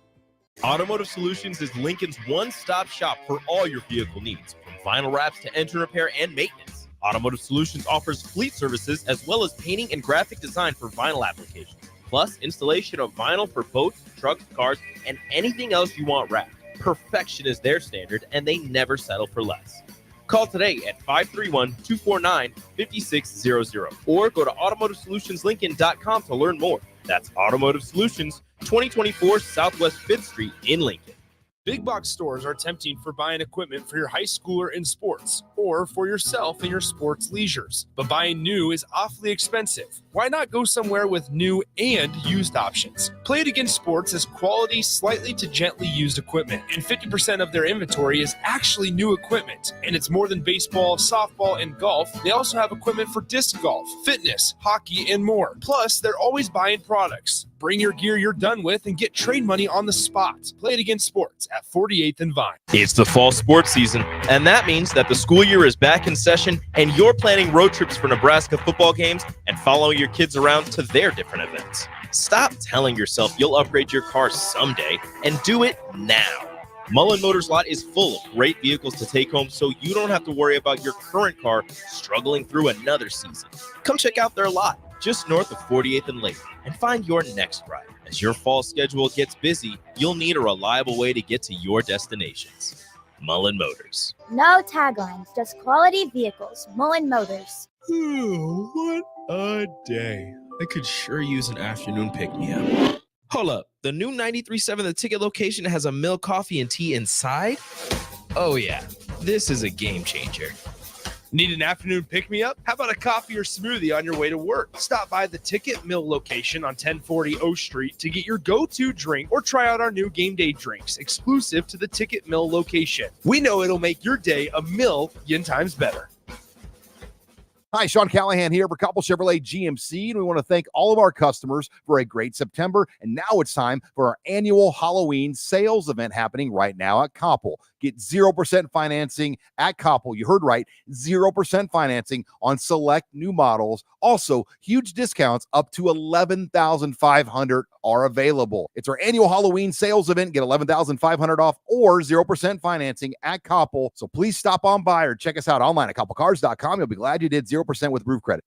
Automotive Solutions is Lincoln's one-stop shop for all your vehicle needs, from vinyl wraps to engine repair and maintenance. Automotive Solutions offers fleet services as well as painting and graphic design for vinyl applications, plus installation of vinyl for boats, trucks, cars, and anything else you want wrapped. Perfection is their standard, and they never settle for less. Call today at 531-249-5600 or go to automotivesolutionslincoln.com to learn more. That's Automotive Solutions, 2024 Southwest 5th Street in Lincoln. Big box stores are tempting for buying equipment for your high schooler in sports or for yourself in your sports leisures. But buying new is awfully expensive. Why not go somewhere with new and used options? Play It Again Sports has quality, slightly to gently used equipment, and 50% of their inventory is actually new equipment. And it's more than baseball, softball, and golf. They also have equipment for disc golf, fitness, hockey, and more. Plus, they're always buying products. Bring your gear you're done with and get trade money on the spot. Play It Again Sports at 48th and Vine. It's the fall sports season, and that means that the school year is back in session and you're planning road trips for Nebraska football games and following your kids around to their different events. Stop telling yourself you'll upgrade your car someday and do it now. Mullen Motors Lot is full of great vehicles to take home so you don't have to worry about your current car struggling through another season. Come check out their lot just north of 48th and Lake and find your next ride. As your fall schedule gets busy, you'll need a reliable way to get to your destinations. Mullen Motors. No taglines, just quality vehicles. Mullen Motors. What a day. I could sure use an afternoon pick-me-up. Hold up. The new 93.7 The Ticket location has a milk, coffee, and tea inside? Oh, yeah. This is a game changer. Need an afternoon pick-me-up? How about a coffee or smoothie on your way to work? Stop by the Ticket Mill location on 1040 O Street to get your go-to drink or try out our new game day drinks exclusive to the Ticket Mill location. We know it'll make your day a million times better. Hi, Sean Callahan here for Koppel Chevrolet GMC, and we want to thank all of our customers for a great September. And now it's time for our annual Halloween sales event happening right now at Koppel. Get 0% financing at Koppel. You heard right, 0% financing on select new models. Also, huge discounts up to $11,500 are available. It's our annual Halloween sales event. Get $11,500 off or 0% financing at Koppel. So please stop on by or check us out online at koppelcars.com. You'll be glad you did. 0% with roof credit.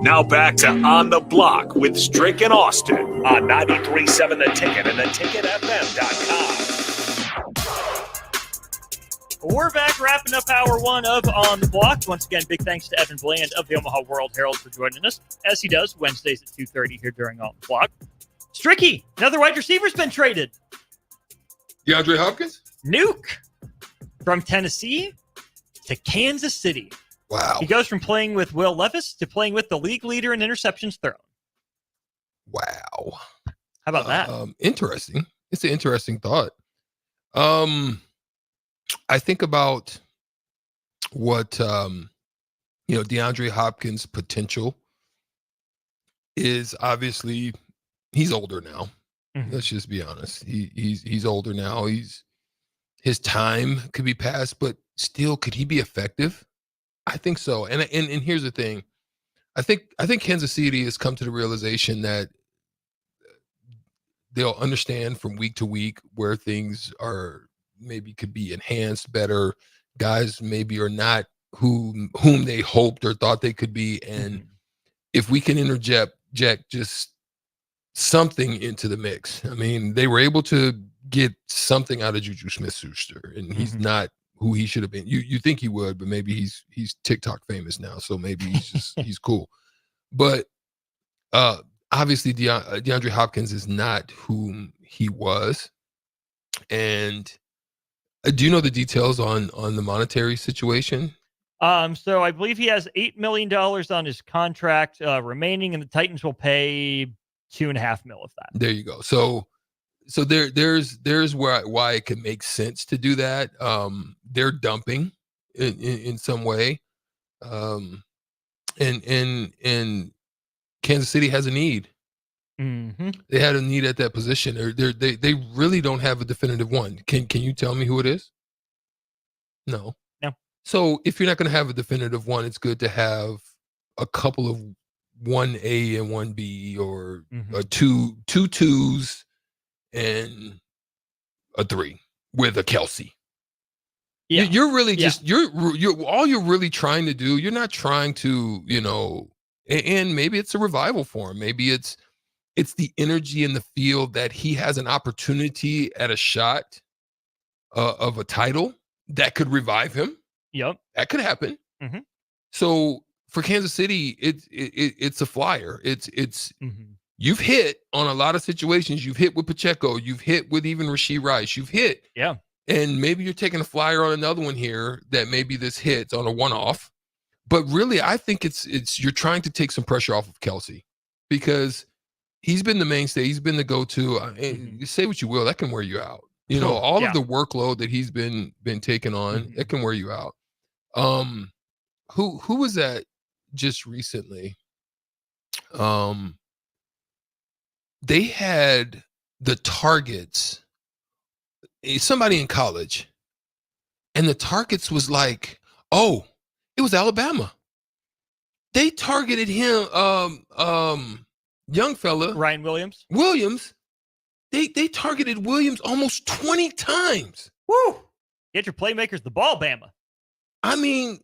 Now back to On the Block with Strick and Austin on 93.7 The Ticket and theticketfm.com. We're back wrapping up hour one of On the Block. Once again, big thanks to Evan Bland of the Omaha World Herald for joining us, as he does Wednesdays at 2:30 here during On the Block. Stricky, another wide receiver's been traded. DeAndre Hopkins? Nuke from Tennessee to Kansas City. Wow. He goes from playing with Will Levis to playing with the league leader in interceptions thrown. Wow. How about that? Interesting. It's an interesting thought. I think about what DeAndre Hopkins' potential is. Obviously, he's older now. Mm-hmm. Let's just be honest. He's older now. His time could be past, but still, could he be effective? I think so. And here's the thing. I think Kansas City has come to the realization that they'll understand from week to week where things are maybe could be enhanced better. Guys maybe are not whom they hoped or thought they could be. And if we can interject just something into the mix. I mean, they were able to get something out of Juju Smith-Schuster, and he's not who he should have been. You think he would, but maybe he's TikTok famous now, so maybe he's cool. But obviously DeAndre Hopkins is not whom he was. And do you know the details on the monetary situation? So I believe he has $8 million on his contract remaining, and the Titans will pay $2.5 million of that. There you go. So there's why it can make sense to do that. They're dumping in some way. And Kansas City has a need. Mm-hmm. They had a need at that position. They really don't have a definitive one. Can you tell me who it is? No. So if you're not going to have a definitive one, it's good to have a couple of 1A and 1B, or two twos and a 3 with a Kelsey. Yeah. You're really just you're all you're really trying to do. You're not trying to, and maybe it's a revival for him. Maybe it's the energy in the field that he has an opportunity at a shot of a title that could revive him. Yep, that could happen. Mm-hmm. So for Kansas City, it's a flyer. It's you've hit on a lot of situations. You've hit with Pacheco. You've hit with even Rashee Rice. You've hit. Yeah. And maybe you're taking a flyer on another one here that maybe this hits on a one-off. But really, I think it's you're trying to take some pressure off of Kelsey, because he's been the mainstay. He's been the go-to. You say what you will, that can wear you out. All of the workload that he's been taking on, it can wear you out. Who was that just recently? They had the targets, somebody in college, and the targets was like, it was Alabama. They targeted him, young fella, Ryan Williams. They targeted Williams almost 20 times. Woo! Get your playmakers the ball, Bama. I mean,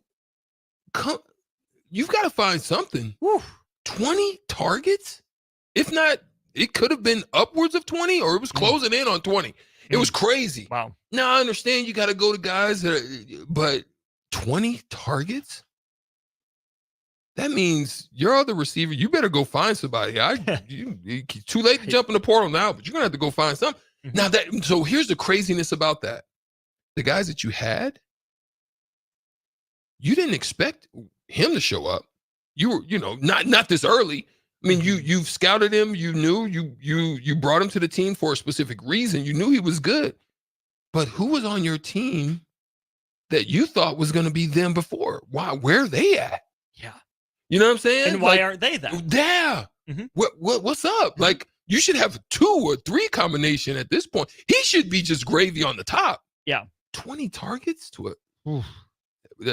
you've got to find something. Woo! 20 targets? If not, it could have been upwards of 20, or it was closing in on 20. It was crazy. Wow. Now, I understand you got to go to guys but 20 targets? That means your other receiver, you better go find somebody. Too late to jump in the portal now, but you're going to have to go find something. Now, so here's the craziness about that. the guys that you had, you didn't expect him to show up. You were, not this early. I mean, you've scouted him. You knew you brought him to the team for a specific reason. You knew he was good. But who was on your team that you thought was going to be them before? Why? Where are they at? Yeah. You know what I'm saying? And why aren't they that? Yeah. Mm-hmm. What's up? Like, you should have 2 or 3 combination at this point. He should be just gravy on the top. Yeah. 20 targets to it.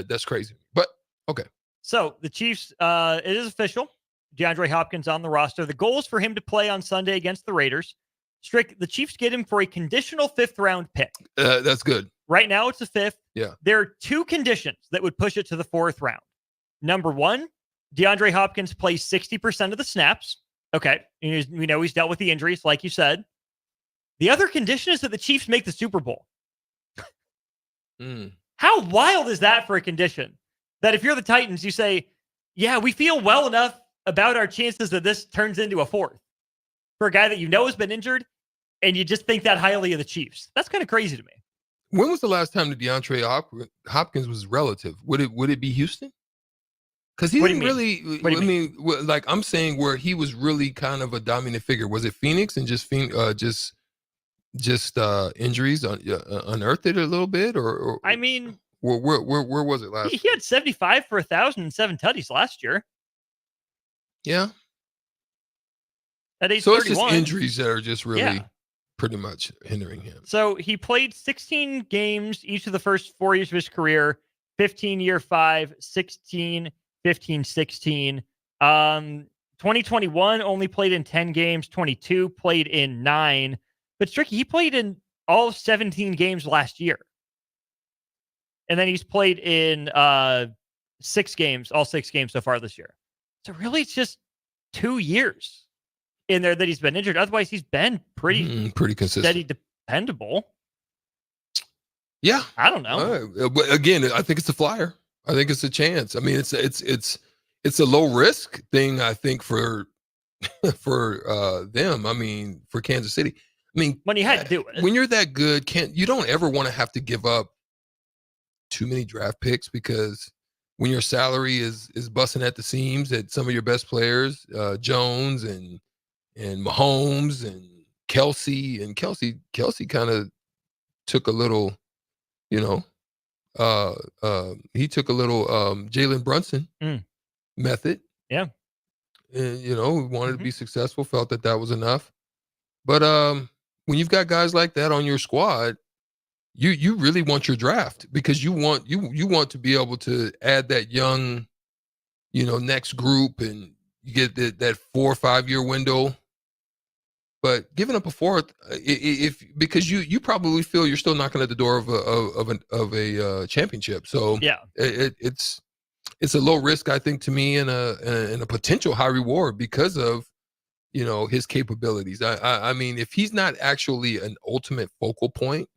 That's crazy. But okay. So the Chiefs, it is official. DeAndre Hopkins on the roster. The goal is for him to play on Sunday against the Raiders. Strick, the Chiefs get him for a conditional 5th round pick. That's good. Right now it's a 5th. Yeah. There are 2 conditions that would push it to the 4th round. Number 1, DeAndre Hopkins plays 60% of the snaps. Okay. We know he's dealt with the injuries, like you said. The other condition is that the Chiefs make the Super Bowl. How wild is that for a condition? That if you're the Titans, you say, yeah, we feel well enough about our chances that this turns into a 4th. For a guy that has been injured, and you just think that highly of the Chiefs. That's kind of crazy to me. When was the last time that DeAndre Hopkins was relative? Would it be Houston? Because he didn't really. Like I'm saying, where he was really kind of a dominant figure. Was it Phoenix and just injuries unearthed it a little bit, or I mean, where was it last? He had 75 for 1,000 and 7 tutties last year. Yeah. At age so 31. It's just injuries that are just really pretty much hindering him. So he played 16 games each of the first 4 years of his career, 15 year 5, 16, 15, 16. 2021 only played in 10 games, 22 played in 9. But Stricky, he played in all 17 games last year. And then he's played in 6 games, all 6 games so far this year. So really it's just 2 years in there that he's been injured. Otherwise, he's been pretty consistent, steady, dependable. Yeah, I don't know. But again, I think it's a flyer. I think it's a chance. I mean, it's a low risk thing. I think for them. I mean, for Kansas City. I mean, when you had to do it, when you're that good, you don't ever want to have to give up too many draft picks, because when your salary is busting at the seams at some of your best players, Jones and Mahomes and Kelsey kind of took a little, he took a little Jalen Brunson method. Yeah. And, wanted to be successful, felt that was enough. But when you've got guys like that on your squad, you really want your draft, because you want to be able to add that young, next group, and you get that 4 or 5 year window. But giving up a 4th, because you probably feel you're still knocking at the door of a championship. So yeah, it's a low risk, I think, to me, and a potential high reward because of his capabilities. I mean, if he's not actually an ultimate focal point,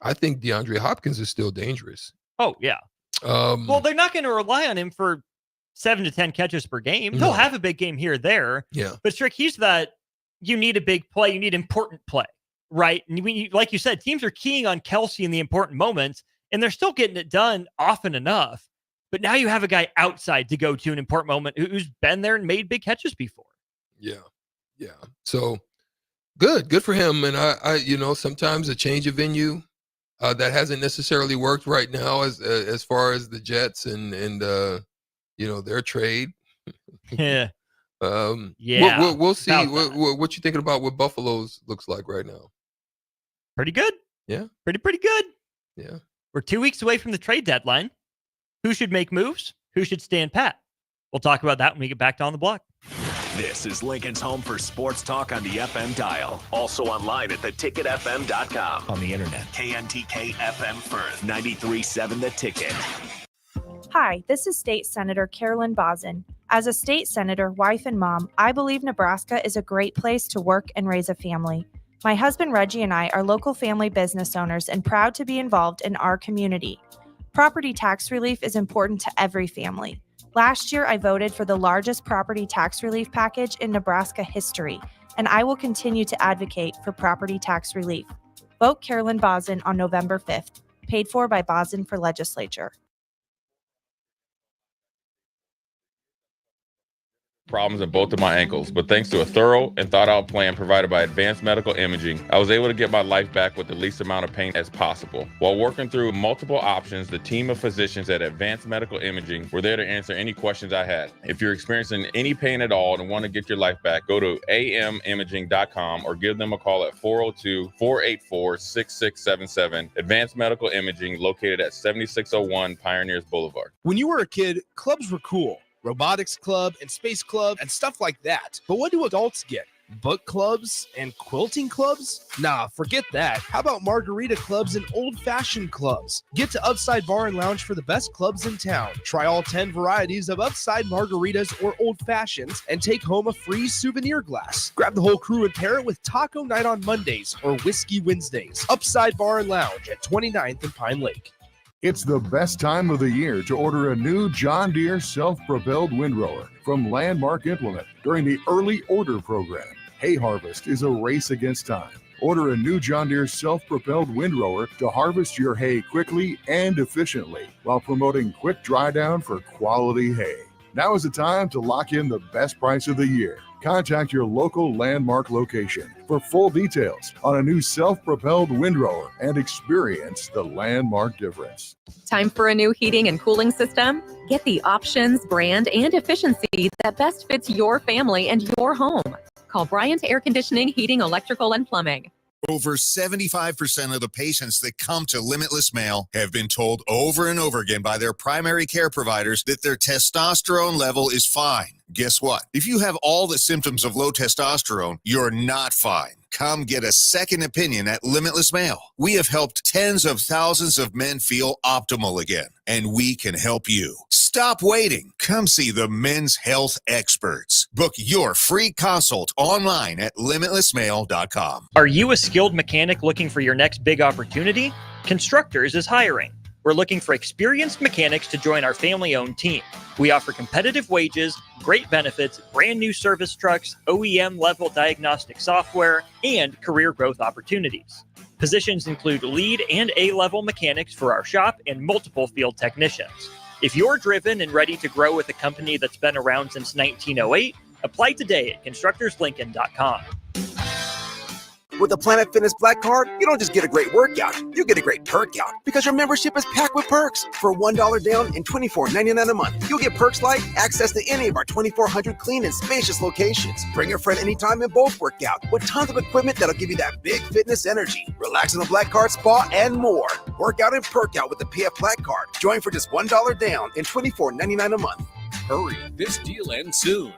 I think DeAndre Hopkins is still dangerous. Oh yeah. Well, they're not going to rely on him for 7 to 10 catches per game. He'll have a big game here or there. Yeah. But Strick, he's that. You need a big play. You need important play, right? And like you said, teams are keying on Kelsey in the important moments, and they're still getting it done often enough. But now you have a guy outside to go to an important moment who's been there and made big catches before. Yeah. Yeah. So good for him. And I sometimes a change of venue that hasn't necessarily worked right now as far as the Jets and their trade. Yeah. We'll see what you thinking about what Buffalo's looks like right now. Pretty good. Yeah. Pretty good. Yeah. We're 2 weeks away from the trade deadline. Who should make moves? Who should stand pat? We'll talk about that when we get back to On the Block. This is Lincoln's home for sports talk on the FM dial. Also online at theticketfm.com. On the internet. KNTK FM Firth, 93.7 The Ticket. Hi, this is State Senator Carolyn Bosden. As a state senator, wife, and mom, I believe Nebraska is a great place to work and raise a family. My husband Reggie and I are local family business owners and proud to be involved in our community. Property tax relief is important to every family. Last year, I voted for the largest property tax relief package in Nebraska history, and I will continue to advocate for property tax relief. Vote Carolyn Bosden on November 5th. Paid for by Bosin for Legislature. Problems in both of my ankles, but thanks to a thorough and thought out plan provided by Advanced Medical Imaging, I was able to get my life back with the least amount of pain as possible. While working through multiple options, the team of physicians at Advanced Medical Imaging were there to answer any questions I had. If you're experiencing any pain at all and want to get your life back, go to amimaging.com or give them a call at 402-484-6677. Advanced Medical Imaging, located at 7601 Pioneers Boulevard. When you were a kid, clubs were cool. Robotics club and space club and stuff like that. But what do adults get? Book clubs and quilting clubs? Nah, forget that. How about margarita clubs and old-fashioned clubs? Get to Upside Bar and Lounge for the best clubs in town. Try all 10 varieties of Upside margaritas or old-fashions and take home a free souvenir glass. Grab the whole crew and pair it with taco night on Mondays or whiskey Wednesdays. Upside Bar and Lounge at 29th and Pine Lake. It's the best time of the year to order a new John Deere self-propelled windrower from Landmark Implement during the early order program. Hay harvest is a race against time. Order a new John Deere self-propelled windrower to harvest your hay quickly and efficiently while promoting quick dry down for quality hay. Now is the time to lock in the best price of the year. Contact your local Landmark location for full details on a new self-propelled windrower and experience the Landmark difference. Time for a new heating and cooling system? Get the options, brand, and efficiency that best fits your family and your home. Call Bryant Air Conditioning, Heating, Electrical, and Plumbing. Over 75% of the patients that come to Limitless Male have been told over and over again by their primary care providers that their testosterone level is fine. Guess what? If you have all the symptoms of low testosterone, you're not fine. Come get a second opinion at Limitless Male. We have helped tens of thousands of men feel optimal again, and we can help you. Stop waiting. Come see the men's health experts. Book your free consult online at limitlessmale.com. Are you a skilled mechanic looking for your next big opportunity? Constructors is hiring. We're looking for experienced mechanics to join our family-owned team. We offer competitive wages, great benefits, brand new service trucks, OEM-level diagnostic software, and career growth opportunities. Positions include lead and A-level mechanics for our shop and multiple field technicians. If you're driven and ready to grow with a company that's been around since 1908, apply today at constructorslincoln.com. With the Planet Fitness Black Card, you don't just get a great workout, you get a great perk out because your membership is packed with perks. For $1 down and $24.99 a month, you'll get perks like access to any of our 2,400 clean and spacious locations. Bring a friend anytime and both work out with tons of equipment that'll give you that big fitness energy. Relax in the Black Card spa and more. Work out and perk out with the PF Black Card. Join for just $1 down and $24.99 a month. Hurry, this deal ends soon.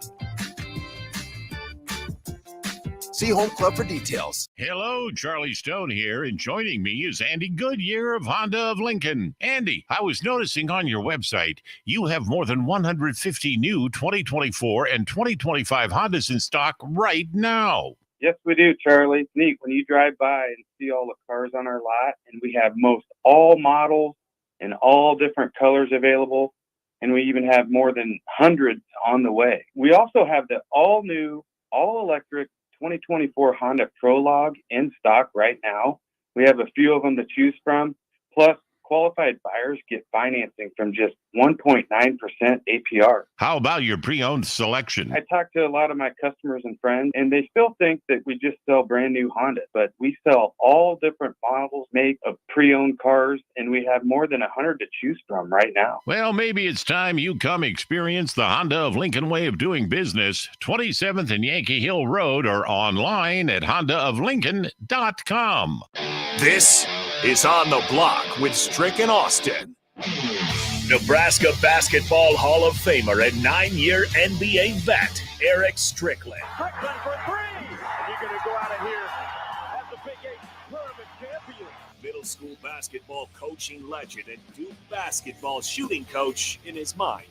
See Home Club for details. Hello, Charlie Stone here, and joining me is Andy Goodyear of Honda of Lincoln. Andy, I was noticing on your website you have more than 150 new 2024 and 2025 Hondas in stock right now. Yes, we do, Charlie. It's neat when you drive by and see all the cars on our lot, and we have most all models and all different colors available, and we even have more than hundreds on the way. We also have the all-new, all-electric 2024 Honda Prologue in stock right now. We have a few of them to choose from. Plus, qualified buyers get financing from just 1.9% APR. How about your pre-owned selection? I talk to a lot of my customers and friends, and they still think that we just sell brand new Honda, but we sell all different models, make of pre-owned cars, and we have more than 100 to choose from right now. Well, maybe it's time you come experience the Honda of Lincoln way of doing business, 27th and Yankee Hill Road, or online at hondaoflincoln.com. This is On the Block with Strick and Austin. Nebraska Basketball Hall of Famer and 9-year NBA vet, Eric Strickland. Strickland for three. And you're going to go out of here as the Big 8 tournament champion. Middle school basketball coaching legend and Duke basketball shooting coach in his mind,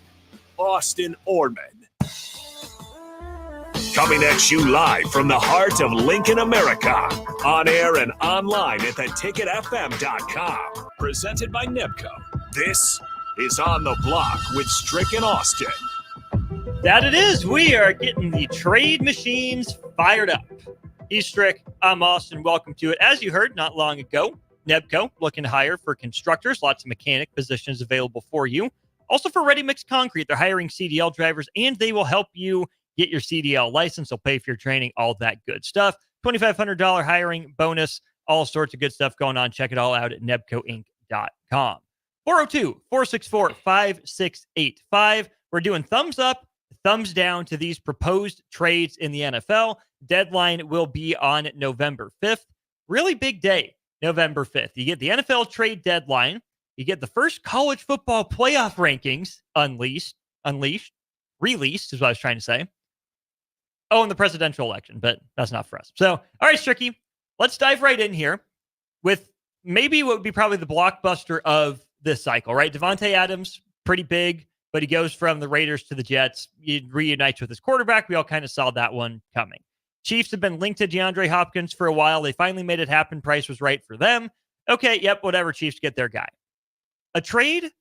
Austin Orman. Coming at you live from the heart of Lincoln, America. On air and online at theticketfm.com. Presented by NEBCO. This is On the Block with Strick and Austin. That it is. We are getting the trade machines fired up. He's Strick. I'm Austin. Welcome to it. As you heard not long ago, Nebco, looking to hire for constructors, lots of mechanic positions available for you. Also for Ready Mix Concrete, they're hiring CDL drivers, and they will help you get your CDL license. They'll pay for your training, all that good stuff. $2,500 hiring bonus, all sorts of good stuff going on. Check it all out at nebcoinc.com. 402-464-5685. We're doing thumbs up, thumbs down to these proposed trades in the NFL. Deadline will be on November 5th. Really big day, November 5th. You get the NFL trade deadline. You get the first college football playoff rankings released is what I was trying to say. Oh, and the presidential election, but that's not for us. So, all right, Stricky, let's dive right in here with maybe what would be probably the blockbuster of this cycle, right? Devontae Adams, pretty big, but he goes from the Raiders to the Jets. He reunites with his quarterback. We all kind of saw that one coming. Chiefs have been linked to DeAndre Hopkins for a while. They finally made it happen. Price was right for them. Okay, yep, whatever. Chiefs get their guy. A trade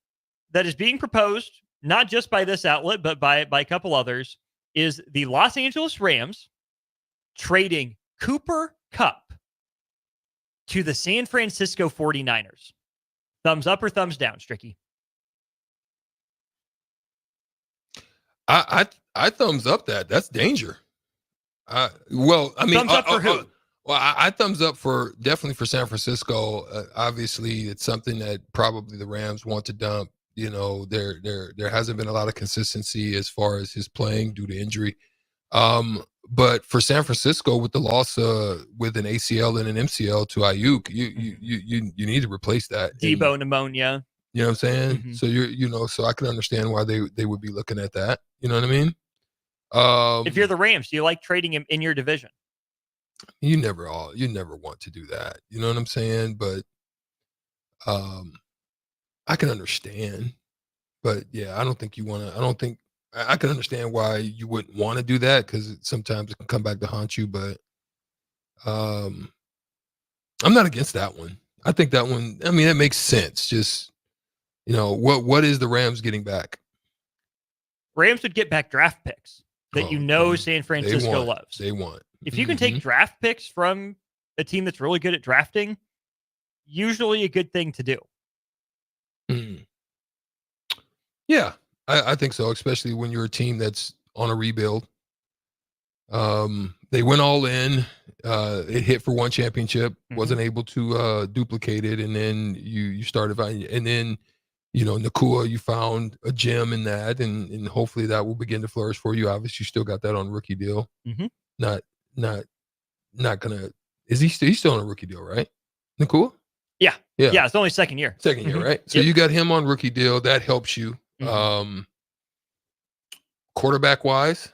that is being proposed, not just by this outlet, but by a couple others, is the Los Angeles Rams trading Cooper Kupp to the San Francisco 49ers. Thumbs up or thumbs down, Stricky? I thumbs up that. That's danger. Well, I mean, thumbs up for who? Well, I thumbs up for definitely for San Francisco. Obviously, it's something that probably the Rams want to dump. You know, there hasn't been a lot of consistency as far as his playing due to injury. But for San Francisco, with the loss with an ACL and an MCL to Ayuk, you need to replace that. Debo pneumonia. You know what I'm saying? Mm-hmm. So so I can understand why they would be looking at that. You know what I mean? If you're the Rams, do you like trading him in your division? You never want to do that. You know what I'm saying? But I can understand. But yeah, I don't think you want to. I can understand why you wouldn't want to do that, because sometimes it can come back to haunt you. But I'm not against that one. I think that one. I mean, that makes sense. Just what is the Rams getting back? Rams would get back draft picks that San Francisco loves. They want. If you can take draft picks from a team that's really good at drafting, usually a good thing to do. Mm. Yeah, I think so, especially when you're a team that's on a rebuild. They went all in. It hit for one championship, wasn't able to duplicate it, and then you started, and then Nakua, you found a gem in that, and hopefully that will begin to flourish for you. Obviously, you still got that on rookie deal. Mm-hmm. Not gonna. Is he's still on a rookie deal, right? Nakua? Yeah. It's only second year. Second year, right? So you got him on rookie deal. That helps you. Quarterback wise,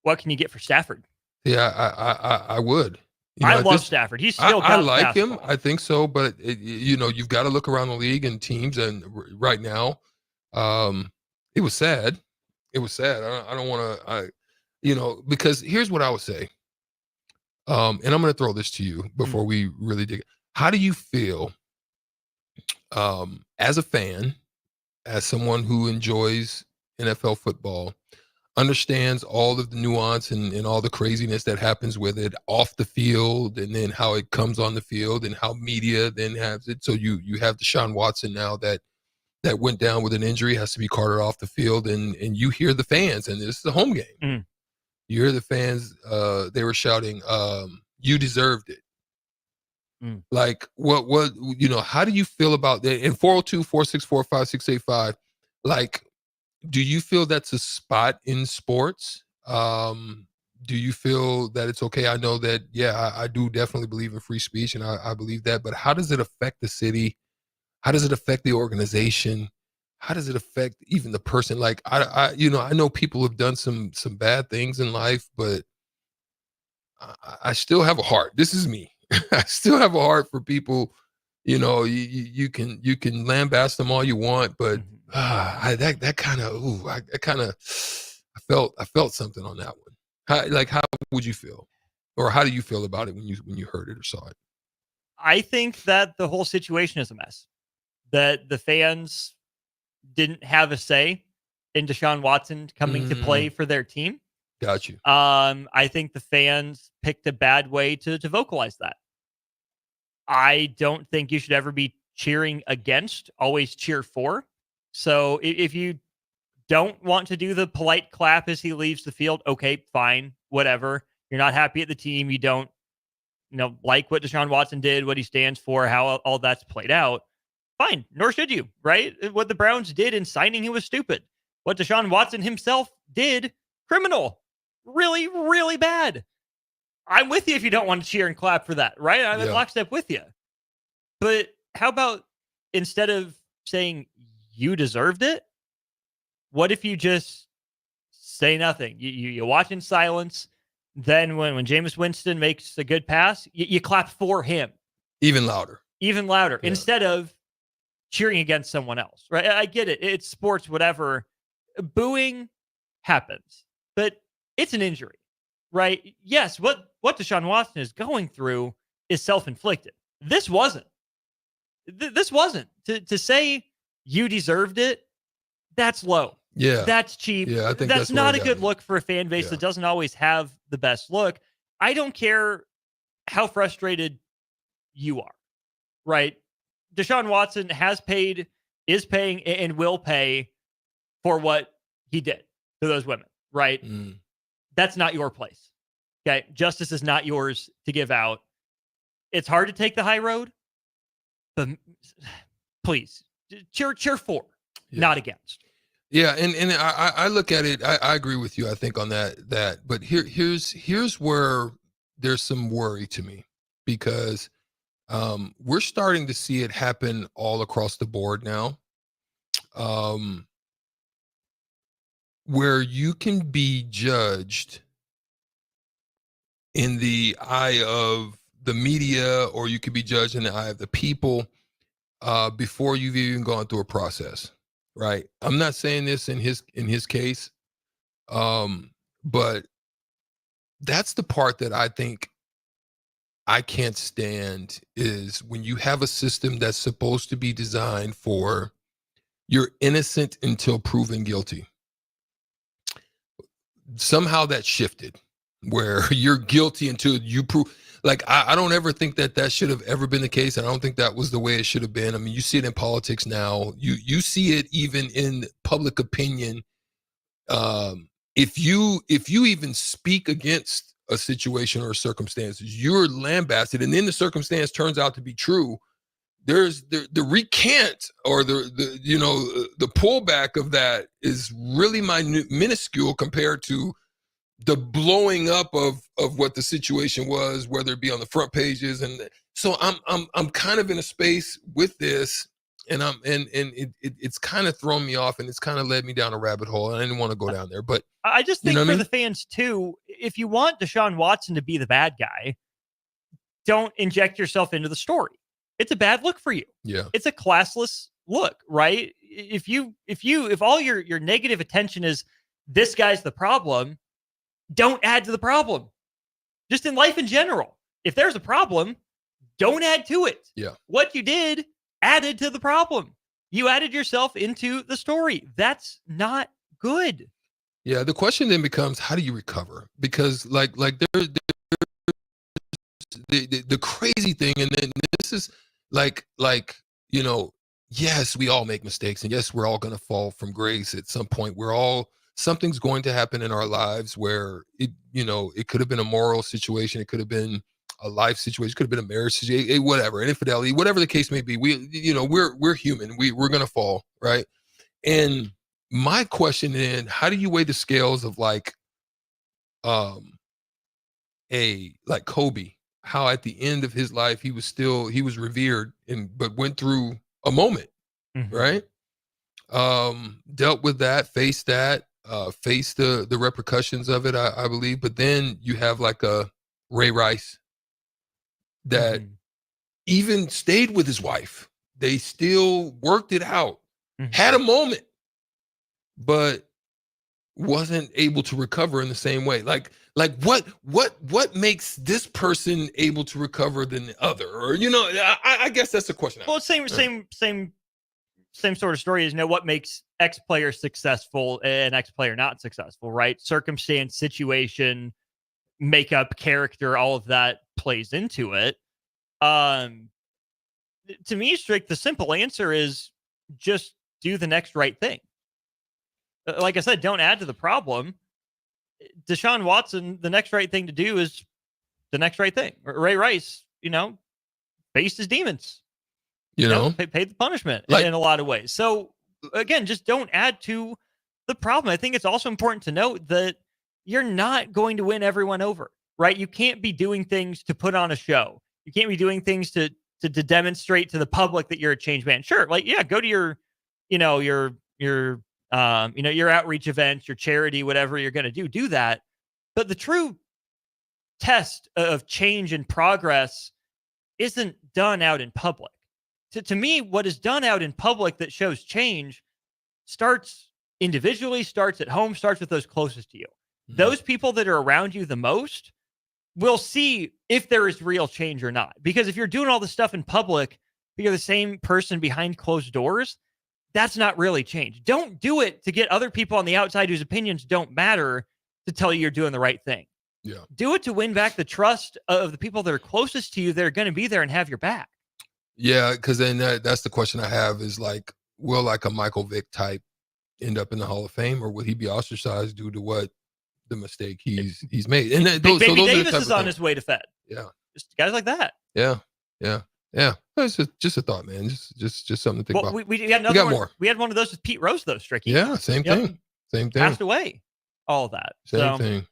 what can you get for Stafford? Yeah, I would. I love Stafford. He's still I like him. I think so, but you've got to look around the league and teams, and right now, it was sad. It was sad. I don't want to. Because here's what I would say. And I'm going to throw this to you before we really dig. How do you feel as a fan, as someone who enjoys NFL football, understands all of the nuance and all the craziness that happens with it off the field, and then how it comes on the field, and how media then has it? So you have Deshaun Watson now that went down with an injury, has to be carted off the field, and you hear the fans, and this is a home game. You hear the fans, they were shouting, you deserved it. Like, what, how do you feel about that? In 402-464-5685, like, do you feel that's a spot in sports? Do you feel that it's okay? I know that, I do definitely believe in free speech, and I believe that, but how does it affect the city? How does it affect the organization? How does it affect even the person? Like, I know people have done some bad things in life, but I still have a heart. This is me. I still have a heart for people. You can lambaste them all you want, but I felt something on that one. How would you feel, or how do you feel about it when you heard it or saw it? I think that the whole situation is a mess. That the fans didn't have a say in Deshaun Watson coming to play for their team. Got you. I think the fans picked a bad way to vocalize that. I don't think you should ever be cheering against, always cheer for. So if you don't want to do the polite clap as he leaves the field, okay, fine, whatever. You're not happy at the team. You don't, like what Deshaun Watson did, what he stands for, how all that's played out. Fine, nor should you, right? What the Browns did in signing him was stupid. What Deshaun Watson himself did, criminal. Really, really bad. I'm with you if you don't want to cheer and clap for that, right? I'm in lockstep with you. But how about instead of saying you deserved it, what if you just say nothing? You watch in silence. Then when Jameis Winston makes a good pass, you clap for him. Even louder. Yeah. Instead of cheering against someone else, right? I get it. It's sports, whatever. Booing happens, but it's an injury, right? Yes, what Deshaun Watson is going through is self-inflicted. This wasn't. This wasn't. To say you deserved it, that's low. Yeah. That's cheap. Yeah, I think that's where not it a got good me. look for a fan base that doesn't always have the best look. I don't care how frustrated you are, right? Deshaun Watson has paid, is paying, and will pay for what he did to those women, right? That's not your place. Okay. Justice is not yours to give out. It's hard to take the high road, but please cheer for, not against. Yeah, and I look at it. I agree with you. I think on that. But here's where there's some worry to me, because we're starting to see it happen all across the board now, where you can be judged in the eye of the media, or you could be judged in the eye of the people before you've even gone through a process. Right. I'm not saying this in his case, but that's the part that I think I can't stand, is when you have a system that's supposed to be designed for you're innocent until proven guilty. Somehow that shifted, where you're guilty until you prove. Like, I don't ever think that should have ever been the case. And I don't think that was the way it should have been. I mean, you see it in politics now. You see it even in public opinion. If you even speak against a situation or circumstances, you're lambasted, and then the circumstance turns out to be true. There's the recant, or the pullback of that is really minuscule compared to the blowing up of what the situation was, whether it be on the front pages. And so I'm kind of in a space with this, and it's kind of thrown me off, and it's kind of led me down a rabbit hole. And I didn't want to go down there, but I just think for the fans too, if you want Deshaun Watson to be the bad guy, don't inject yourself into the story. It's a bad look for you. Yeah. It's a classless look, right? If all your negative attention is this guy's the problem, don't add to the problem. Just in life in general. If there's a problem, don't add to it. Yeah. What you did added to the problem. You added yourself into the story. That's not good. Yeah. The question then becomes, how do you recover? Because like there's the crazy thing, and then this is like yes, we all make mistakes, and yes, we're all going to fall from grace at some point. Something's going to happen in our lives where it could have been a moral situation, it could have been a life situation, it could have been a marriage situation, whatever, an infidelity, whatever the case may be. We're human. We're going to fall, right? And my question then, how do you weigh the scales of like Kobe, how at the end of his life he was revered, but went through a moment, right? Dealt with that, faced that, faced the repercussions of it, I believe. But then you have like a Ray Rice that even stayed with his wife. They still worked it out, had a moment, but wasn't able to recover in the same way. Like what makes this person able to recover than the other? Or I guess that's the question. Well, same sort of story is, what makes X player successful and X player not successful, right? Circumstance, situation, makeup, character, all of that plays into it. to me, Strick, the simple answer is just do the next right thing. Like I said, don't add to the problem. Deshaun Watson, the next right thing to do is the next right thing. Ray Rice, faced his demons. Paid the punishment in a lot of ways. So again, just don't add to the problem. I think it's also important to note that you're not going to win everyone over, right? You can't be doing things to put on a show. You can't be doing things to demonstrate to the public that you're a change man. Sure, go to your outreach events, your charity, whatever you're going to do that. But the true test of change and progress isn't done out in public. To me, what is done out in public that shows change starts individually, starts at home, starts with those closest to you. Mm-hmm. Those people that are around you the most will see if there is real change or not. Because if you're doing all this stuff in public, but you're the same person behind closed doors, that's not really change. Don't do it to get other people on the outside whose opinions don't matter to tell you you're doing the right thing. Yeah. Do it to win back the trust of the people that are closest to you that are going to be there and have your back. Yeah, because then that's the question I have is will a Michael Vick type end up in the Hall of Fame, or will he be ostracized due to what the mistake he's made? And Baby Davis is on his way to Fed. Yeah, just guys like that. Yeah. It's just a thought, man. Just something to think about. We had another one. We had one of those with Pete Rose, though, Stricky. Yeah, same thing. Passed away. All of that. Same thing.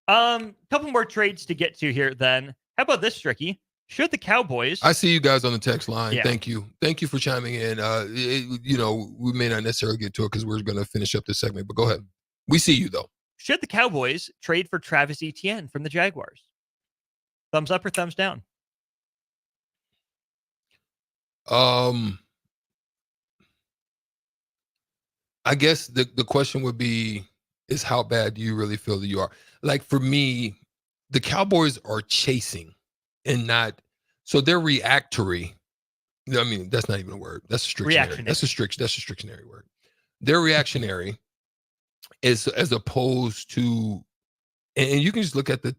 Couple more trades to get to here. Then, how about this, Stricky? Should the Cowboys? I see you guys on the text line. Yeah. Thank you for chiming in. We may not necessarily get to it because we're going to finish up this segment, but go ahead. We see you though. Should the Cowboys trade for Travis Etienne from the Jaguars? Thumbs up or thumbs down? I guess the question would be is how bad do you really feel that you are? Like for me, the Cowboys are chasing and not, so they're reactory. I mean, that's not even a word. That's a strictionary. That's a strictionary word. They're reactionary as opposed to, and you can just look at the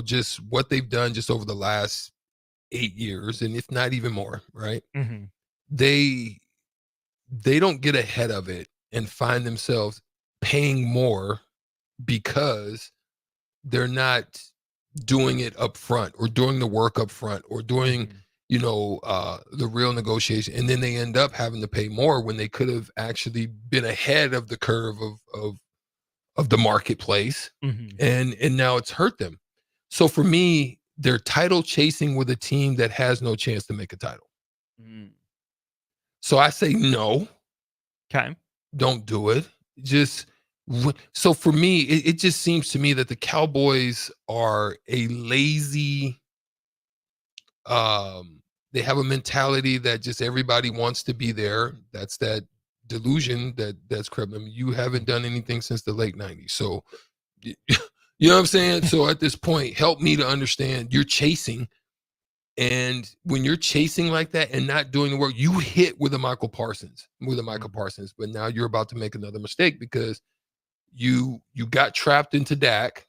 just what they've done just over the last 8 years, and if not even more, right? Mm-hmm. They don't get ahead of it and find themselves paying more because they're not doing it up front or doing the work up front or doing, the real negotiation. And then they end up having to pay more when they could have actually been ahead of the curve of the marketplace. Mm-hmm. And now it's hurt them. So for me, they're title chasing with a team that has no chance to make a title. Mm. So I say no. Okay. Don't do it. So for me, it just seems to me that the Cowboys are a lazy, they have a mentality that just everybody wants to be there. That's that delusion that's crept them. You haven't done anything since the late 90s. So, you know what I'm saying? So at this point, help me to understand you're chasing. And when you're chasing like that and not doing the work, you hit with a Michael Parsons, but now you're about to make another mistake because you got trapped into Dak,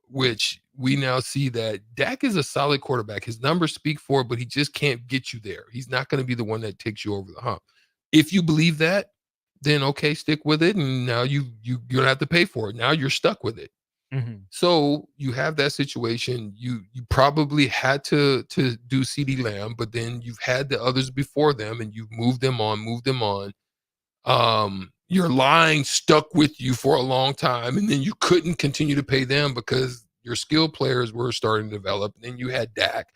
which we now see that Dak is a solid quarterback. His numbers speak for it, but he just can't get you there. He's not going to be the one that takes you over the hump. If you believe that, then okay, stick with it. And now you're going to have to pay for it. Now you're stuck with it. Mm-hmm. So you have that situation. You probably had to do CeeDee Lamb, but then you've had the others before them and you've moved them on. Your line stuck with you for a long time, and then you couldn't continue to pay them because your skill players were starting to develop. And then you had Dak.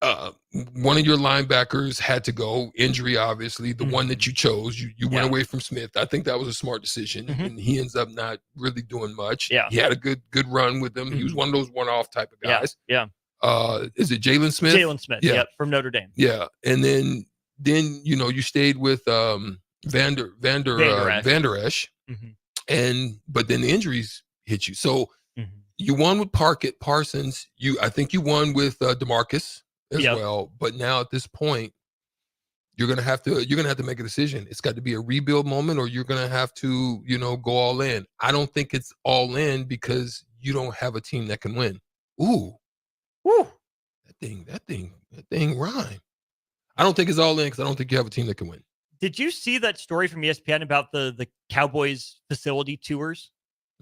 One of your linebackers had to go, injury, obviously. The one that you chose, you went away from Smith. I think that was a smart decision, and he ends up not really doing much. Yeah. He had a good run with them. He was one of those one-off type of guys. Yeah. Is it Jalen Smith? Jalen Smith, yep, from Notre Dame. Yeah, and then you stayed with Van Der Esch, but then the injuries hit you. So you won with Parsons. I think you won with DeMarcus as well. But now at this point, you're gonna have to make a decision. It's got to be a rebuild moment, or you're gonna have to go all in. I don't think it's all in because you don't have a team that can win. Ooh, that thing rhyme. I don't think it's all in because I don't think you have a team that can win. Did you see that story from ESPN about the Cowboys facility tours?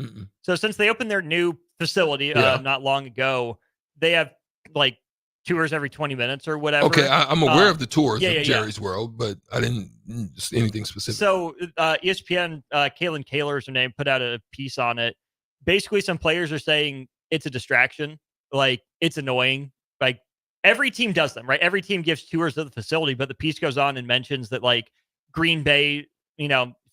Mm-mm. So since they opened their new facility not long ago, they have like tours every 20 minutes or whatever. Okay, I'm aware of the tours yeah, of yeah, Jerry's World, but I didn't see anything specific. So ESPN, Kalen Kaler is her name, put out a piece on it. Basically, some players are saying it's a distraction. Like, it's annoying. Like, every team does them, right? Every team gives tours of the facility, but the piece goes on and mentions that, like, Green Bay,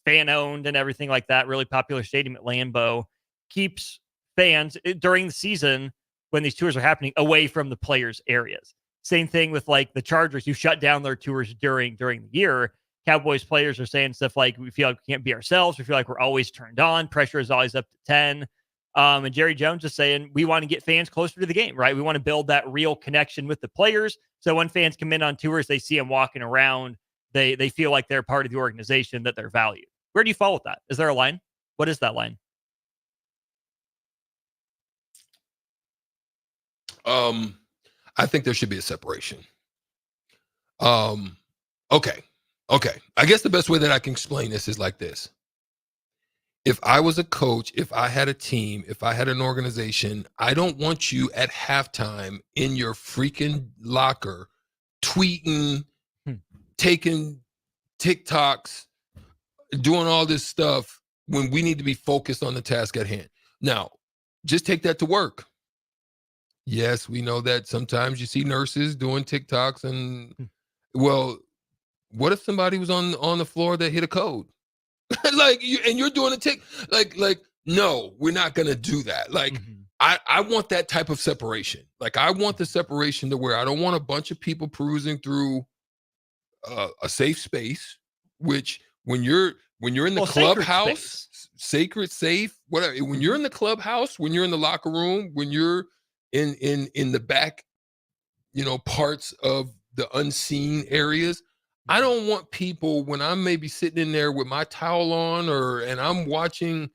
fan-owned and everything like that, really popular stadium at Lambeau, keeps fans during the season when these tours are happening away from the players' areas. Same thing with, like, the Chargers, who shut down their tours during the year. Cowboys players are saying stuff like, we feel like we can't be ourselves. We feel like we're always turned on. Pressure is always up to 10. And Jerry Jones is saying, we want to get fans closer to the game, right? We want to build that real connection with the players. So when fans come in on tours, they see them walking around. They feel like they're part of the organization, that they're valued. Where do you fall with that? Is there a line? What is that line? I think there should be a separation. Okay. I guess the best way that I can explain this is like this. If I was a coach, if I had a team, if I had an organization, I don't want you at halftime in your freaking locker tweeting, taking TikToks, doing all this stuff when we need to be focused on the task at hand. Now, just take that to work. Yes, we know that sometimes you see nurses doing TikToks and, well, what if somebody was on the floor that hit a code? And you're doing a tick, no, we're not going to do that. I want that type of separation. Like, I want the separation to where I don't want a bunch of people perusing through a safe space, which when you're in the clubhouse, sacred, safe, whatever, when you're in the clubhouse, when you're in the locker room, when you're in the back, parts of the unseen areas, I don't want people, when I'm maybe sitting in there with my towel on and I'm watching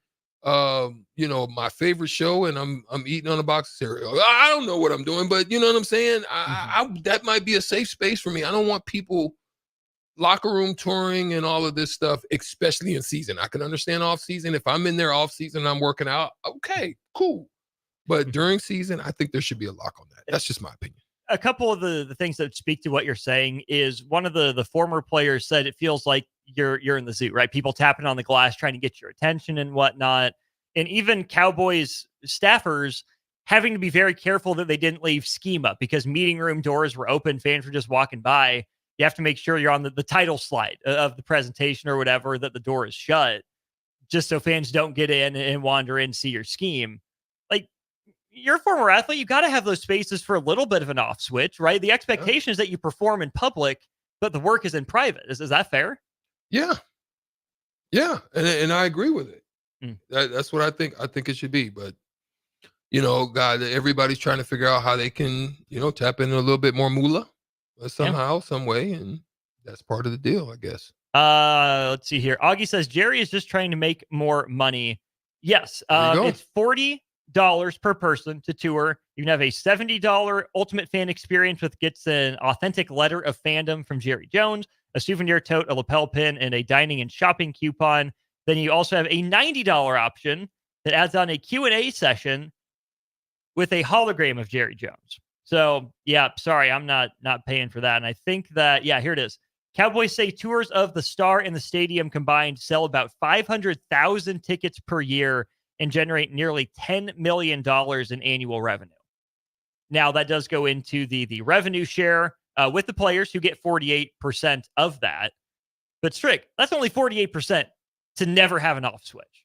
my favorite show and I'm eating on a box of cereal. I don't know what I'm doing, but you know what I'm saying? That might be a safe space for me. I don't want people locker room touring and all of this stuff, especially in season. I can understand off season. If I'm in there off season and I'm working out, okay, cool. But during season, I think there should be a lock on that. That's just my opinion. A couple of the things that speak to what you're saying is one of the former players said it feels like you're in the zoo, right? People tapping on the glass, trying to get your attention and whatnot. And even Cowboys staffers having to be very careful that they didn't leave scheme up because meeting room doors were open. Fans were just walking by. You have to make sure you're on the title slide of the presentation or whatever, that the door is shut, just so fans don't get in and wander in, see your scheme. Like, you're a former athlete, you got to have those spaces for a little bit of an off switch, right? The expectation is that you perform in public, but the work is in private. Is that fair? Yeah. And I agree with it. That's what I think. I think it should be. But, God, everybody's trying to figure out how they can, tap in a little bit more moolah somehow, some way. And that's part of the deal, I guess. Let's see here. Augie says, Jerry is just trying to make more money. Yes. It's $40 per person to tour. You can have a $70 ultimate fan experience, which gets an authentic letter of fandom from Jerry Jones, a souvenir tote, a lapel pin, and a dining and shopping coupon. Then you also have a $90 option that adds on a Q&A session with a hologram of Jerry Jones. So, yeah, sorry, I'm not paying for that. And I think that, here it is. Cowboys say tours of the Star and the stadium combined sell about 500,000 tickets per year and generate nearly $10 million in annual revenue. Now, that does go into the revenue share with the players, who get 48% of that. But Strick, that's only 48% to never have an off switch.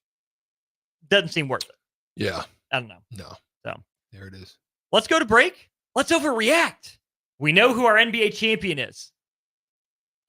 Doesn't seem worth it. Yeah. I don't know. No. So there it is. Let's go to break. Let's overreact. We know who our NBA champion is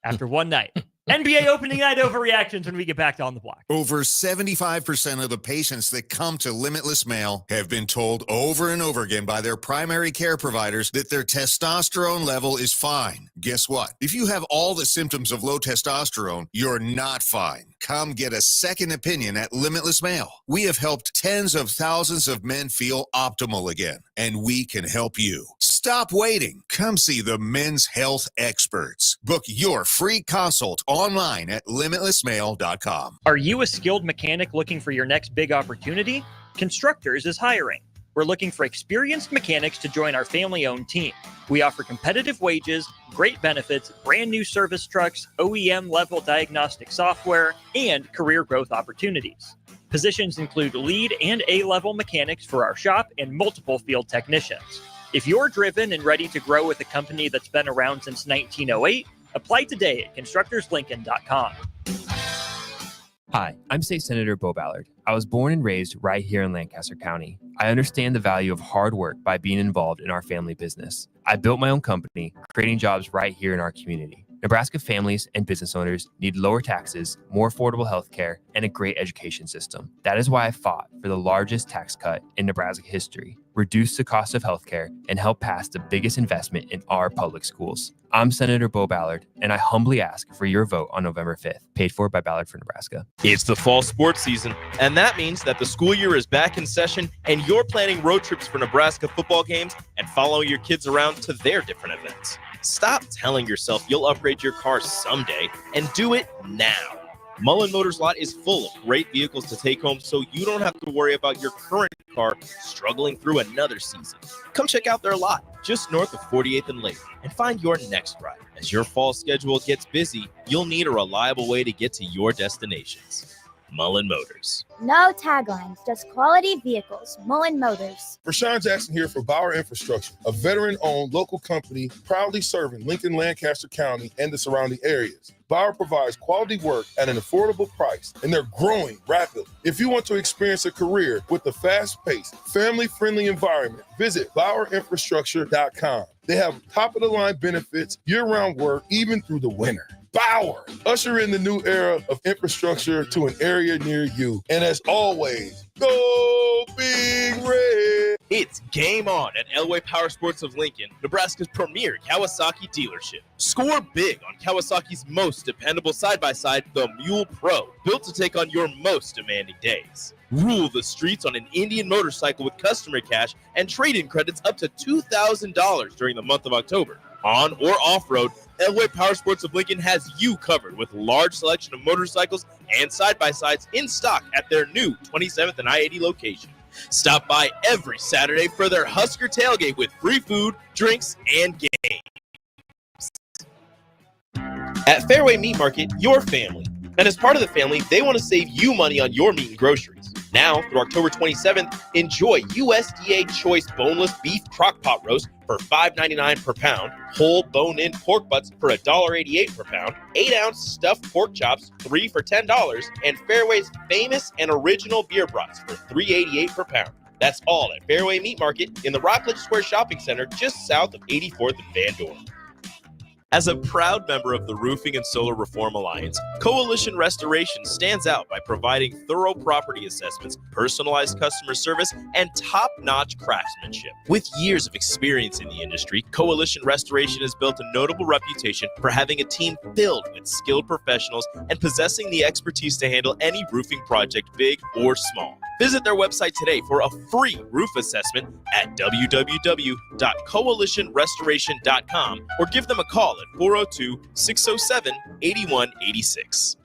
after one night. NBA opening night overreactions when we get back to On the Block. Over 75% of the patients that come to Limitless Male have been told over and over again by their primary care providers that their testosterone level is fine. Guess what? If you have all the symptoms of low testosterone, you're not fine. Come get a second opinion at Limitless Male. We have helped tens of thousands of men feel optimal again, and we can help you. Stop waiting. Come see the men's health experts. Book your free consult online at limitlessmail.com. Are you a skilled mechanic looking for your next big opportunity? Constructors is hiring. We're looking for experienced mechanics to join our family-owned team. We offer competitive wages, great benefits, brand new service trucks, OEM-level diagnostic software, and career growth opportunities. Positions include lead and A-level mechanics for our shop and multiple field technicians. If you're driven and ready to grow with a company that's been around since 1908, apply today at constructorslincoln.com. Hi, I'm State Senator Beau Ballard. I was born and raised right here in Lancaster County. I understand the value of hard work by being involved in our family business. I built my own company, creating jobs right here in our community. Nebraska families and business owners need lower taxes, more affordable health care, and a great education system. That is why I fought for the largest tax cut in Nebraska history, reduce the cost of health care, and help pass the biggest investment in our public schools. I'm Senator Beau Ballard, and I humbly ask for your vote on November 5th, paid for by Ballard for Nebraska. It's the fall sports season, and that means that the school year is back in session and you're planning road trips for Nebraska football games and following your kids around to their different events. Stop telling yourself you'll upgrade your car someday and do it now. Mullen Motors Lot is full of great vehicles to take home so you don't have to worry about your current car struggling through another season. Come check out their lot just north of 48th and Lake and find your next ride. As your fall schedule gets busy, you'll need a reliable way to get to your destinations. Mullen Motors. No taglines, just quality vehicles. Mullen Motors. Rashawn Jackson here for Bauer Infrastructure, a veteran-owned local company proudly serving Lincoln, Lancaster County, and the surrounding areas. Bauer provides quality work at an affordable price, and they're growing rapidly. If you want to experience a career with a fast-paced, family-friendly environment, visit BauerInfrastructure.com. They have top-of-the-line benefits, year-round work, even through the winter. Bauer, usher in the new era of infrastructure to an area near you. And as always, go Big Red! It's game on at Elway Power Sports of Lincoln, Nebraska's premier Kawasaki dealership. Score big on Kawasaki's most dependable side-by-side, the Mule Pro, built to take on your most demanding days. Rule the streets on an Indian motorcycle with customer cash and trade-in credits up to $2,000 during the month of October. On or off-road, Elway Power Sports of Lincoln has you covered with large selection of motorcycles and side-by-sides in stock at their new 27th and I-80 location. Stop by every Saturday for their Husker tailgate with free food, drinks, and games. At Fairway Meat Market, your family. And as part of the family, they want to save you money on your meat and groceries. Now, through October 27th, enjoy USDA Choice Boneless Beef Crock-Pot Roast for $5.99 per pound, whole bone-in pork butts for $1.88 per pound, 8-ounce stuffed pork chops, 3 for $10, and Fairway's famous and original beer brats for $3.88 per pound. That's all at Fairway Meat Market in the Rockledge Square Shopping Center just south of 84th and Van Dorn. As a proud member of the Roofing and Solar Reform Alliance, Coalition Restoration stands out by providing thorough property assessments, personalized customer service, and top-notch craftsmanship. With years of experience in the industry, Coalition Restoration has built a notable reputation for having a team filled with skilled professionals and possessing the expertise to handle any roofing project, big or small. Visit their website today for a free roof assessment at www.coalitionrestoration.com or give them a call at 402-607-8186.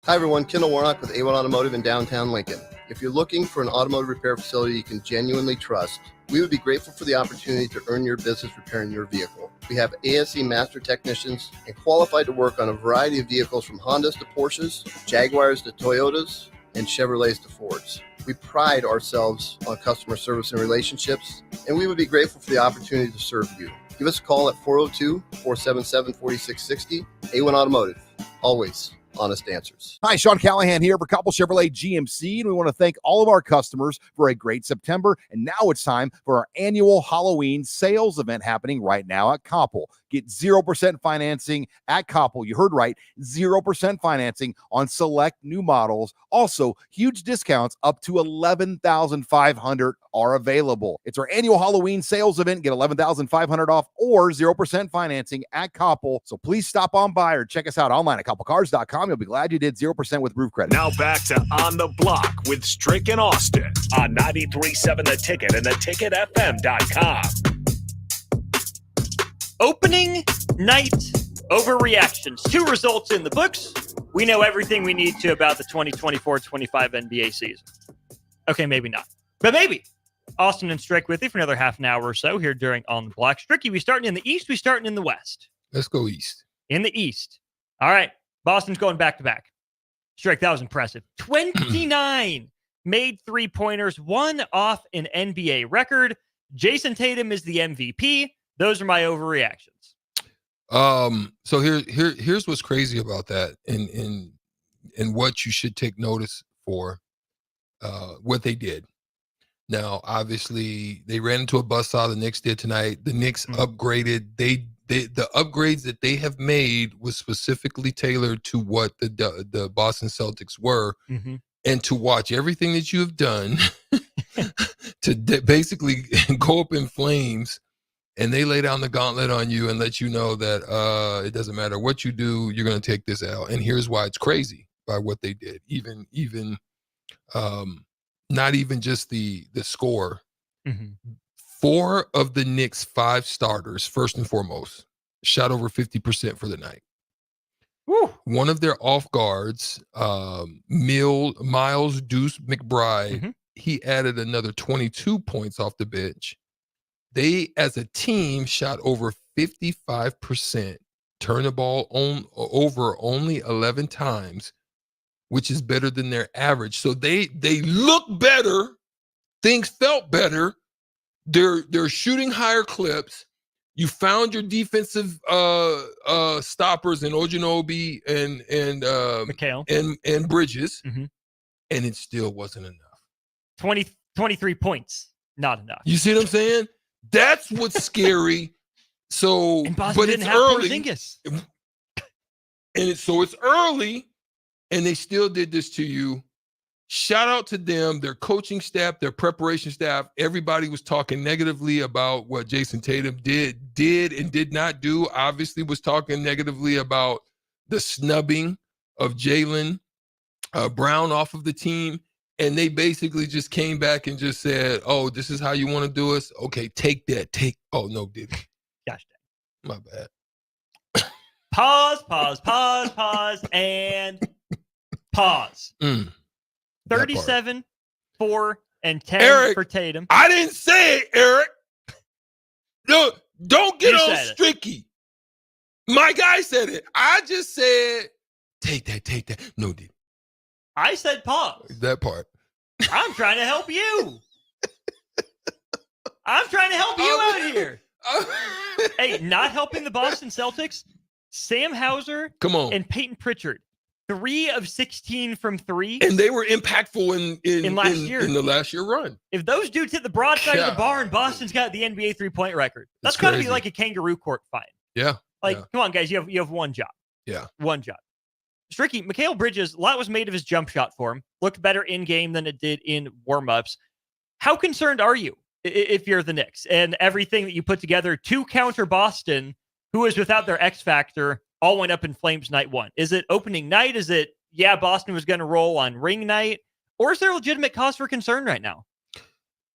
Hi everyone, Kendall Warnock with A1 Automotive in downtown Lincoln. If you're looking for an automotive repair facility you can genuinely trust, we would be grateful for the opportunity to earn your business repairing your vehicle. We have ASE master technicians and qualified to work on a variety of vehicles from Hondas to Porsches, Jaguars to Toyotas, and Chevrolets to Fords. We pride ourselves on customer service and relationships, and we would be grateful for the opportunity to serve you. Give us a call at 402-477-4660. A1 Automotive, always honest answers. Hi, Sean Callahan here for Couple Chevrolet GMC, and we want to thank all of our customers for a great September. And now it's time for our annual Halloween sales event happening right now at Koppel. Get 0% financing at Koppel. You heard right, 0% financing on select new models. Also, huge discounts up to $11,500 are available. It's our annual Halloween sales event. Get $11,500 off or 0% financing at Koppel. So please stop on by or check us out online at koppelcars.com. You'll be glad you did. 0% with roof credit. Now back to On the Block with Strick and Austin on 93.7 The Ticket and theticketfm.com. Opening night overreactions. 2 results in the books. We know everything we need to about the 2024-25 NBA season. Okay, maybe not, but maybe. Austin and Strick with you for another half an hour or so here during On the Block. Stricky, we starting in the East, we starting in the West? Let's go East. In the East. All right. Boston's going back-to-back. Strick, that was impressive. 29 made three-pointers, 1 off an NBA record. Jason Tatum is the MVP. Those are my overreactions. So here's what's crazy about that, and what you should take notice for, what they did. Now, obviously, they ran into a buzzsaw. The Knicks did tonight. The Knicks upgraded. The upgrades that they have made was specifically tailored to what the Boston Celtics were, and to watch everything that you have done to basically go up in flames, and they lay down the gauntlet on you and let you know that it doesn't matter what you do, you're going to take this out. And here's why it's crazy by what they did. Even not even just the score. 4 of the Knicks' 5 starters, first and foremost, shot over 50% for the night. Woo. One of their off guards, Miles Deuce McBride, he added another 22 points off the bench. They, as a team, shot over 55%, turned the ball over only 11 times, which is better than their average. So they look better. Things felt better. They're shooting higher clips. You found your defensive stoppers in Ojinobi and McHale and Bridges, and it still wasn't enough. 23 points, not enough. You see what I'm saying? That's what's scary. So, but it's early, so it's early, and they still did this to you. Shout out to them, their coaching staff, their preparation staff. Everybody was talking negatively about what Jason Tatum did and did not do. Obviously was talking negatively about the snubbing of Jaylen Brown off of the team. And they basically just came back and just said, oh, this is how you want to do us? Okay, take that. Oh, no, did it? Gosh dang. My bad. Pause, and pause. 37, 4, and 10 Eric, for Tatum. I didn't say it, Eric. No, don't get on Stricky. My guy said it. I just said, take that. No, dude. I said pause. That part. I'm trying to help you. I'm trying to help you out here. Hey, not helping the Boston Celtics, Sam Hauser and Peyton Pritchard. 3 of 16 from 3. And they were impactful in last year. In the last year run. If those dudes hit the broad side of the barn, Boston's got the NBA 3-point record. That's got to be like a kangaroo court fight. Yeah. Come on, guys. You have one job. Yeah. One job. Stricky, Mikal Bridges, a lot was made of his jump shot for him. Looked better in game than it did in warmups. How concerned are you if you're the Knicks and everything that you put together to counter Boston, who is without their X factor, all went up in flames night 1? Is it opening night? Is it, Boston was going to roll on ring night? Or is there a legitimate cause for concern right now?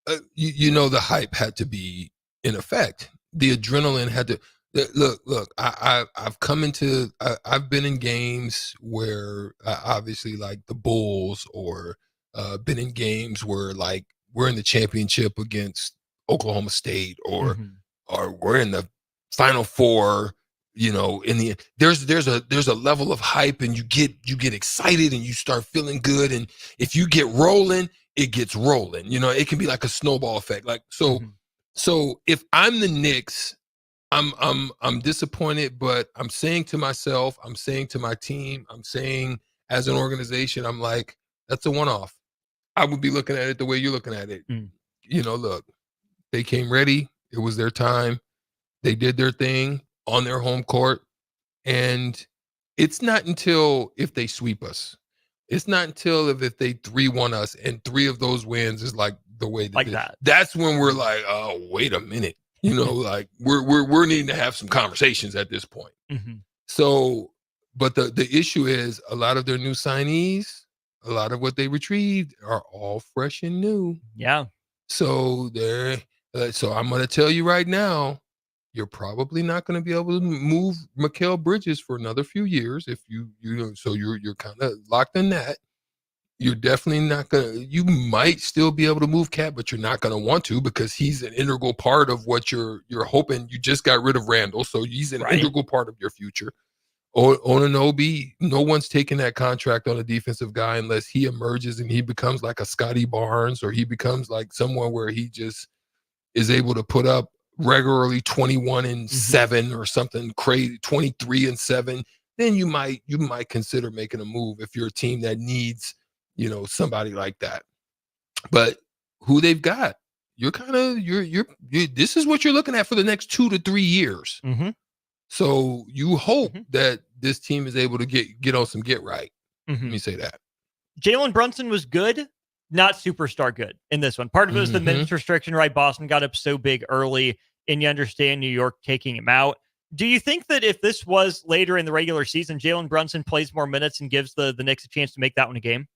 The hype had to be in effect. The adrenaline had to. Look, I've been in games where obviously like the Bulls, or been in games where like we're in the championship against Oklahoma State, or we're in the Final Four. There's a level of hype, and you get excited and you start feeling good, and if you get rolling, it gets rolling. It can be like a snowball effect. Like so if I'm the Knicks, I'm disappointed, but I'm saying to myself, I'm saying to my team, I'm saying as an organization, I'm like, that's a one-off. I would be looking at it the way you're looking at it. Look, they came ready. It was their time. They did their thing on their home court. And it's not until if they sweep us. It's not until if they 3-1 us, and 3 of those wins is like the way that. That's when we're like, oh, wait a minute. Like we're needing to have some conversations at this point. So, but the issue is a lot of their new signees, a lot of what they retrieved are all fresh and new. Yeah. So so I'm going to tell you right now, You're probably not going to be able to move Mikal Bridges for another few years if so you're kind of locked in that. You're definitely not going to, you might still be able to move Cat, but you're not going to want to because he's an integral part of what you're hoping. You just got rid of Randall, so he's an integral part of your future. Onunobi, no one's taking that contract on a defensive guy unless he emerges and he becomes like a Scotty Barnes, or he becomes like someone where he just is able to put up regularly 21-7 or something crazy, 23-7. Then you might consider making a move if you're a team that needs, somebody like that. But who they've got, you're kind of this is what you're looking at for the next 2 to 3 years. So you hope that this team is able to get on some get right. Let me say that. Jalen Brunson was good, not superstar good in this one. Part of it was the minutes restriction, right? Boston got up so big early, and you understand New York taking him out. Do you think that if this was later in the regular season, Jalen Brunson plays more minutes and gives the Knicks a chance to make that one a game?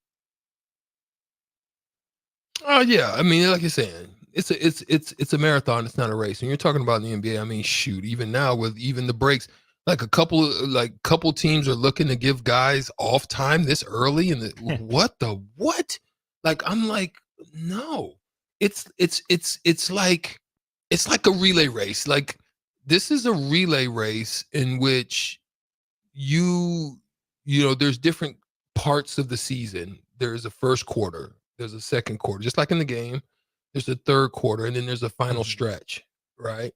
Oh yeah, I mean, like you're saying, it's a marathon. It's not a race. And you're talking about in the NBA. I mean, shoot, even now with even the breaks, like a couple teams are looking to give guys off time this early. And what? Like I'm like, no, it's like a relay race. Like this is a relay race in which there's different parts of the season. There's a first quarter. There's a second quarter, just like in the game. There's a third quarter, and then there's a final stretch, right?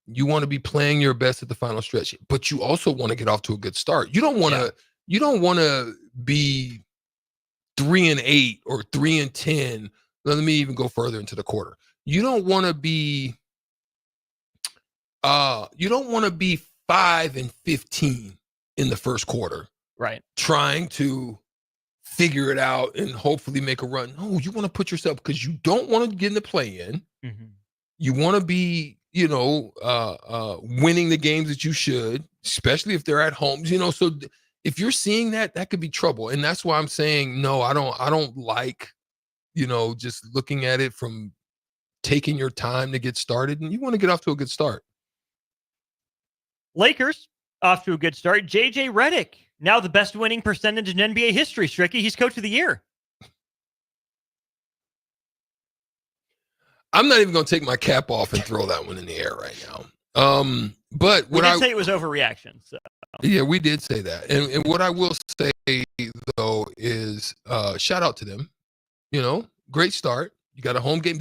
You want to be playing your best at the final stretch, but you also want to get off to a good start. You don't want to be 3-8 or 3-10. Let me even go further into the quarter. You don't want to be 5-15 in the first quarter, right? Trying to figure it out and hopefully make a run. No, you want to put yourself, because you don't want to get in the play-in. You want to be, winning the games that you should, especially if they're at home. So if you're seeing that could be trouble. And that's why I'm saying, no, I don't like, just looking at it from taking your time to get started. And you want to get off to a good start. Lakers off to a good start. JJ Redick, now the best winning percentage in NBA history, Stricky. He's coach of the year. I'm not even going to take my cap off and throw that one in the air right now. But we did say it was overreaction. So. Yeah, we did say that. And what I will say, though, is shout out to them. Great start. You got a home game.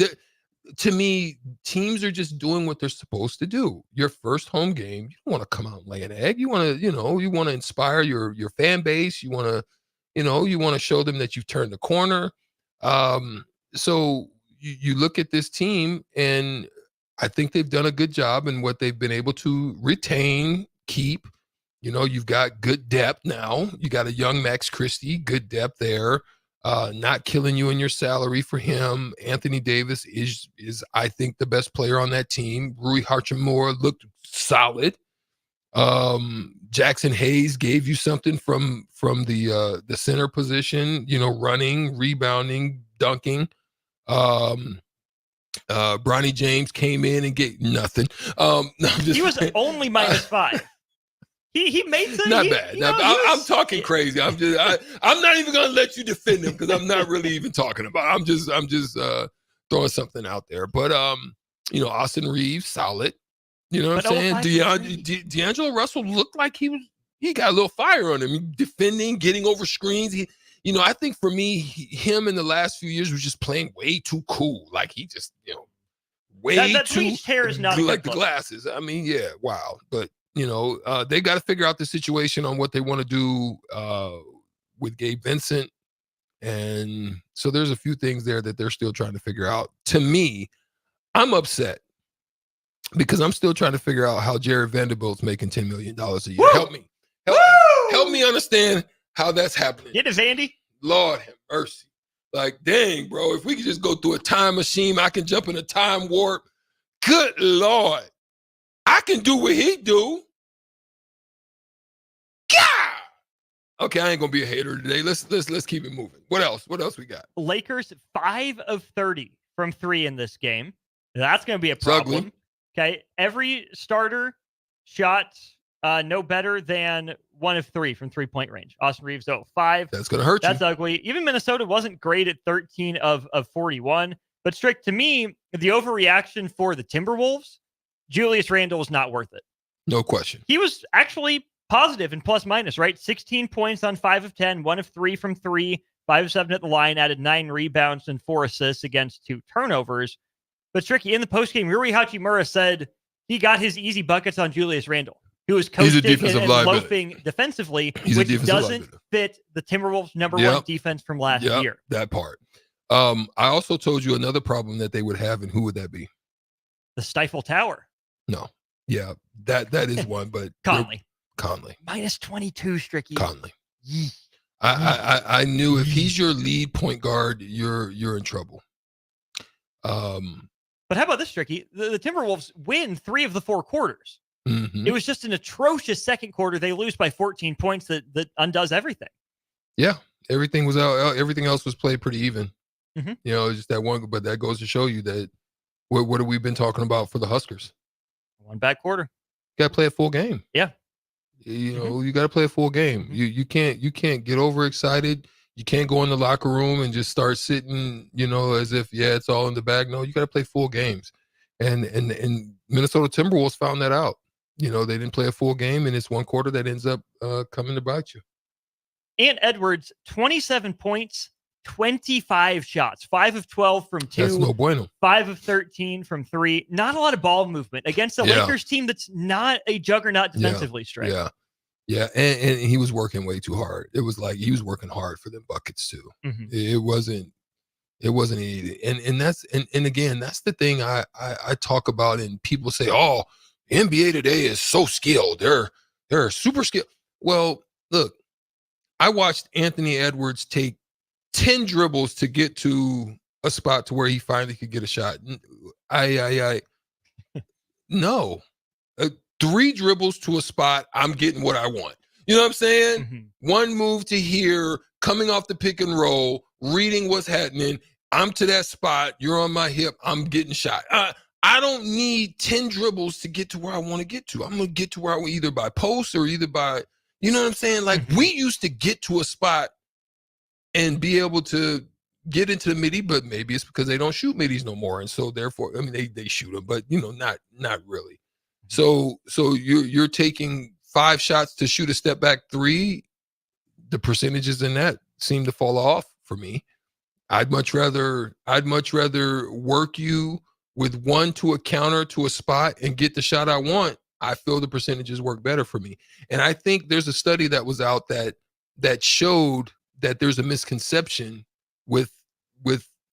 To me, teams are just doing what they're supposed to do. Your first home game, you don't want to come out and lay an egg. You want to, you want to inspire your fan base. You want to, you want to show them that you've turned the corner. So you look at this team, and I think they've done a good job in what they've been able to retain, keep. You've got good depth now. You got a young Max Christie, good depth there. Not killing you in your salary for him. Anthony Davis is I think the best player on that team. Rui Hachimura looked solid. Jackson Hayes gave you something from the center position, running, rebounding, dunking. Bronny James came in and get nothing. He was only -5. He made some. Not bad. I'm talking crazy. I'm not even gonna let you defend him because I'm not really even talking about. I'm just throwing something out there. But Austin Reeves, solid. You know what I'm saying? D'Angelo Russell looked like he got a little fire on him, defending, getting over screens. I think for me, him in the last few years was just playing way too cool. Like he just, way that too bleached hair is not like the glasses. I mean, yeah, wow. But they got to figure out the situation on what they want to do with Gabe Vincent. And so there's a few things there that they're still trying to figure out. To me, I'm upset because I'm still trying to figure out how Jared Vanderbilt's making $10 million a year. Woo! Help me. Help me understand how that's happening. Get it, Vandy. Lord have mercy. Like, dang, bro, if we could just go through a time machine, I can jump in a time warp. Good Lord. I can do what he do. God. Okay, I ain't gonna be a hater today. Let's keep it moving. What else? What else we got? Lakers 5 of 30 from 3 in this game. That's gonna be a problem. Okay. Every starter shot no better than 1 of 3 from 3-point range. Austin Reeves, 5. That's going to hurt you. That's ugly. Even Minnesota wasn't great at 13 of 41. But Strick, to me, the overreaction for the Timberwolves, Julius Randle was not worth it. No question. He was actually positive in plus minus, right? 16 points on 5 of 10, 1 of 3 from 3, 5 of 7 at the line, added 9 rebounds and 4 assists against 2 turnovers. But Stricky, in the postgame, Rui Hachimura said he got his easy buckets on Julius Randle, who was coasting and loafing defensively, which doesn't fit the Timberwolves' number one defense from last year. That part. I also told you another problem that they would have, and who would that be? The Stifle Tower. No. Yeah, that is one, but Conley. Minus 22, Stricky. Conley. I knew if he's your lead point guard, you're in trouble. But how about this, Stricky? The Timberwolves win 3 of the 4 quarters. Mm-hmm. It was just an atrocious second quarter. They lose by 14 points that undoes everything. Yeah, everything was out. Everything else was played pretty even. Mm-hmm. You know, just that one. But that goes to show you that what have we been talking about for the Huskers? One bad quarter. You got to play a full game. Yeah. You know, you got to play a full game. You can't get overexcited. You can't go in the locker room and just start sitting, you know, as if it's all in the bag. No, you got to play full games. And Minnesota Timberwolves found that out. You know, they didn't play a full game, and it's one quarter that ends up coming to bite you. And Edwards, 27 points, 25 shots, 5 of 12 from 2. That's no bueno. 5 of 13 from 3. Not a lot of ball movement against a Lakers team that's not a juggernaut defensively, Straight. Yeah, and he was working way too hard. It was like he was working hard for them buckets too. Mm-hmm. It wasn't easy. And that's and again, that's the thing I talk about, and people say, oh, NBA today is so skilled. They're super skilled. Well, look, I watched Anthony Edwards take 10 dribbles to get to a spot to where he finally could get a shot. No. 3 dribbles to a spot, I'm getting what I want. You know what I'm saying? Mm-hmm. One move to here, coming off the pick and roll, reading what's happening. I'm to that spot. You're on my hip. I'm getting shot. I don't need 10 dribbles to get to where I want to get to. I'm going to get to where I want, either by post or either by, you know what I'm saying? Like, we used to get to a spot and be able to get into the midi, but maybe it's because they don't shoot middies no more. And so therefore, I mean, they shoot them, but you know, not really. So you're taking 5 shots to shoot a step back 3. The percentages in that seem to fall off for me. I'd much rather work you with 1 to a counter to a spot and get the shot I want. I feel the percentages work better for me. And I think there's a study that was out that showed that there's a misconception with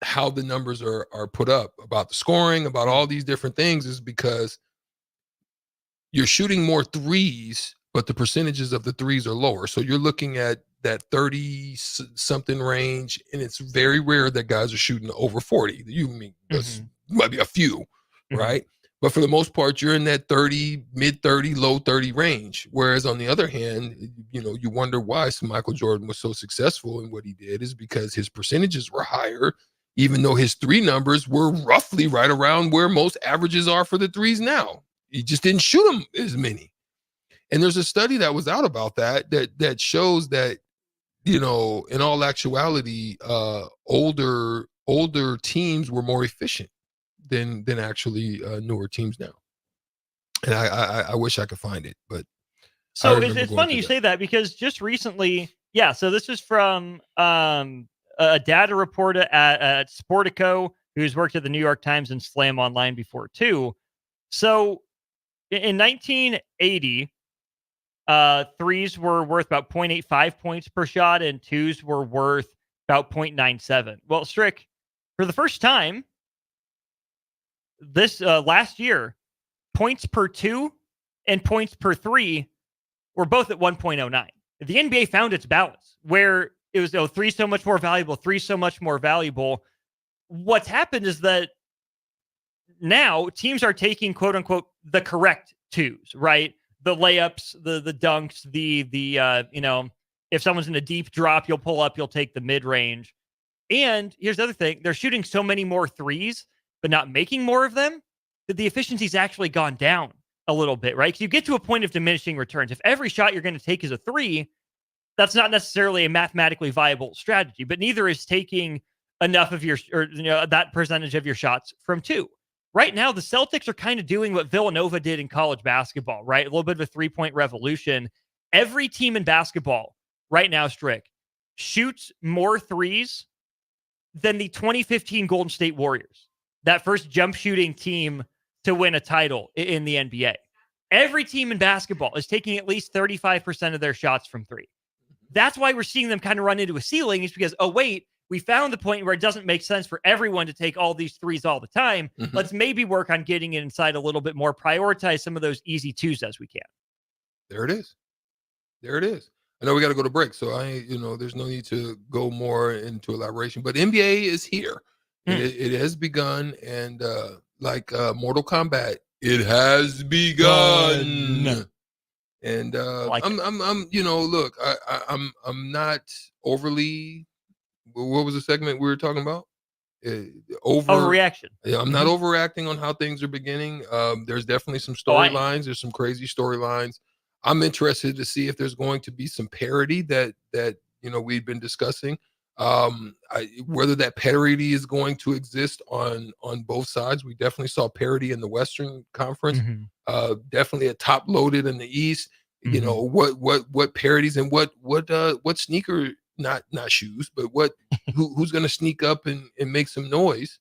how the numbers are put up about the scoring, about all these different things, is because you're shooting more threes, but the percentages of the threes are lower. So you're looking at that 30 something range, and it's very rare that guys are shooting over 40. You mean might be a few, right? But for the most part, you're in that 30, mid 30, low 30 range. Whereas on the other hand, you know, you wonder why Michael Jordan was so successful in what he did is because his percentages were higher, even though his 3 numbers were roughly right around where most averages are for the threes now. He just didn't shoot them as many. And there's a study that was out about that shows that, you know, in all actuality, older teams were more efficient than actually newer teams now. And I wish I could find it, but so it's funny you say that, because just recently, so this is from a data reporter at Sportico, who's worked at the New York Times and Slam Online before too. So in 1980, threes were worth about 0.85 points per shot, and 2s were worth about 0.97. Well, Strick, for the first time this last year, points per 2 and points per 3 were both at 1.09. The NBA found its balance where it was 3 so much more valuable, 3 so much more valuable. What's happened is that now teams are taking, quote unquote, the correct 2s, right? The layups, the dunks, the you know, if someone's in a deep drop, you'll pull up, you'll take the mid range. And here's the other thing: they're shooting so many more 3s, but not making more of them. that the efficiency's actually gone down a little bit, right? Because you get to a point of diminishing returns. If every shot you're going to take is a 3, that's not necessarily a mathematically viable strategy, but neither is taking enough of your, or that percentage of your shots from 2. Right now, the Celtics are kind of doing what Villanova did in college basketball, right? A little bit of a 3-point revolution. Every team in basketball right now, Strick, shoots more threes than the 2015 Golden State Warriors, that first jump shooting team to win a title in the NBA. Every team in basketball is taking at least 35% of their shots from 3. That's why we're seeing them kind of run into a ceiling, is because, oh, wait, we found the point where it doesn't make sense for everyone to take all these 3s all the time. Let's maybe work on getting it inside a little bit more, prioritize some of those easy 2s as we can. There it is. There it is. I know we got to go to break, so there's no need to go more into elaboration. But NBA is here. It has begun, and like Mortal Kombat, it has begun. And look, I'm not overly. What was the segment we were talking about? Overreaction. Yeah, I'm not overreacting on how things are beginning. There's definitely some storylines. There's some crazy storylines. I'm interested to see if there's going to be some parity that we've been discussing. Whether that parity is going to exist on both sides. We definitely saw parity in the Western Conference. Definitely a top loaded in the East. What parities and what sneaker, not shoes, but who's going to sneak up and make some noise,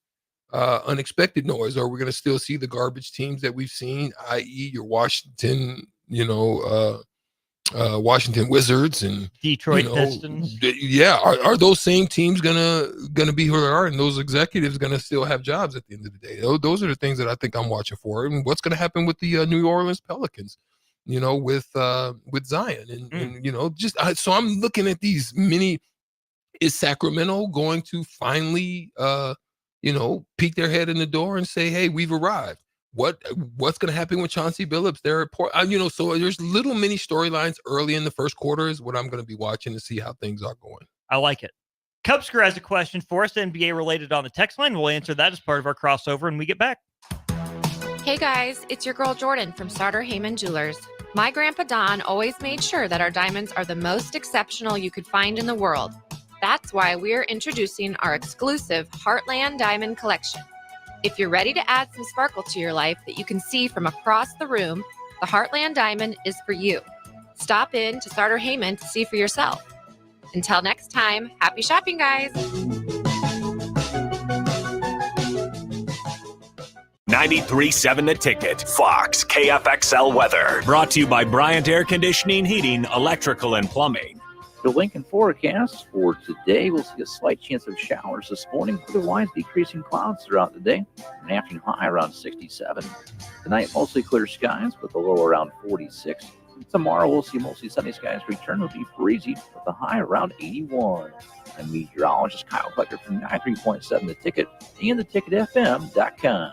unexpected noise? Or we're going to still see the garbage teams that we've seen, i.e. your Washington, Washington Wizards and Detroit Pistons. Are those same teams gonna be who they are, and those executives gonna still have jobs at the end of the day? Those are the things that I think I'm watching for. And what's gonna happen with the New Orleans Pelicans? With Zion and so I'm looking at these mini. Is Sacramento going to finally peek their head in the door and say, hey, we've arrived? What's going to happen with Chauncey Billups there at Port? So there's little mini storylines early in the first quarter is what I'm going to be watching to see how things are going. I like it. Cubsker has a question for us, NBA related, on the text line. We'll answer that as part of our crossover when we get back. Hey guys, it's your girl Jordan from Sartor Heyman Jewelers. My grandpa Don always made sure that our diamonds are the most exceptional you could find in the world. That's why we're introducing our exclusive Heartland Diamond Collection. If you're ready to add some sparkle to your life that you can see from across the room, the Heartland Diamond is for you. Stop in to Sartor Heyman to see for yourself. Until next time, happy shopping, guys. 93.7 The Ticket, Fox, KFXL weather. Brought to you by Bryant Air Conditioning, Heating, Electrical, and Plumbing. The Lincoln forecast for today, we'll see a slight chance of showers this morning. Otherwise, decreasing clouds throughout the day. An afternoon high around 67. Tonight, mostly clear skies with a low around 46. Tomorrow, we'll see mostly sunny skies return. Will be breezy with a high around 81. And meteorologist Kyle Becker from 93.7 The Ticket and theticketfm.com.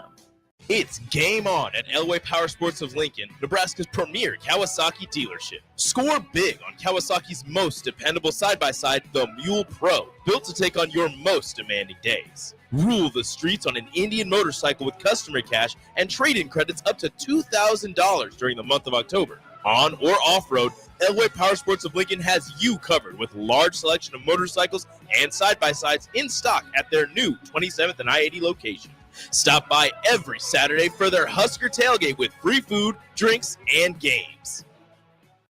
It's game on at Elway Power Sports of Lincoln, Nebraska's premier Kawasaki dealership. Score big on Kawasaki's most dependable side-by-side, the Mule Pro, built to take on your most demanding days. Rule the streets on an Indian motorcycle with customer cash and trade-in credits up to $2,000 during the month of October. On or off-road, Elway Power Sports of Lincoln has you covered with large selection of motorcycles and side-by-sides in stock at their new 27th and I-80 location. Stop by every Saturday for their Husker tailgate with free food, drinks, and games.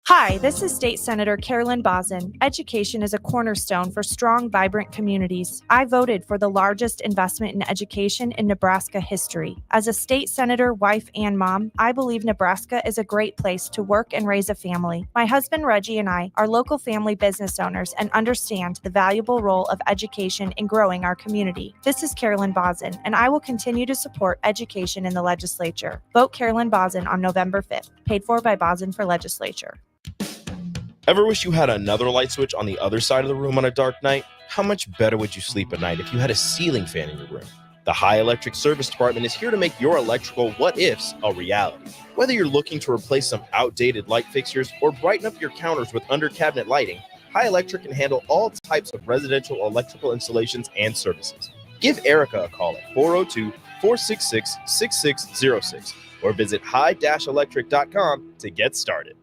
Hi, this is State Senator Carolyn Bosson. Education is a cornerstone for strong, vibrant communities. I voted for the largest investment in education in Nebraska history. As a state senator, wife, and mom, I believe Nebraska is a great place to work and raise a family. My husband Reggie and I are local family business owners and understand the valuable role of education in growing our community. This is Carolyn Bosson, and I will continue to support education in the legislature. Vote Carolyn Bosson on November 5th. Paid for by Bosson for Legislature. Ever wish you had another light switch on the other side of the room on a dark night? How much better would you sleep at night if you had a ceiling fan in your room? The High Electric Service Department is here to make your electrical what-ifs a reality. Whether you're looking to replace some outdated light fixtures or brighten up your counters with under-cabinet lighting, High Electric can handle all types of residential electrical installations and services. Give Erica a call at 466-6606 or visit high-electric.com to get started.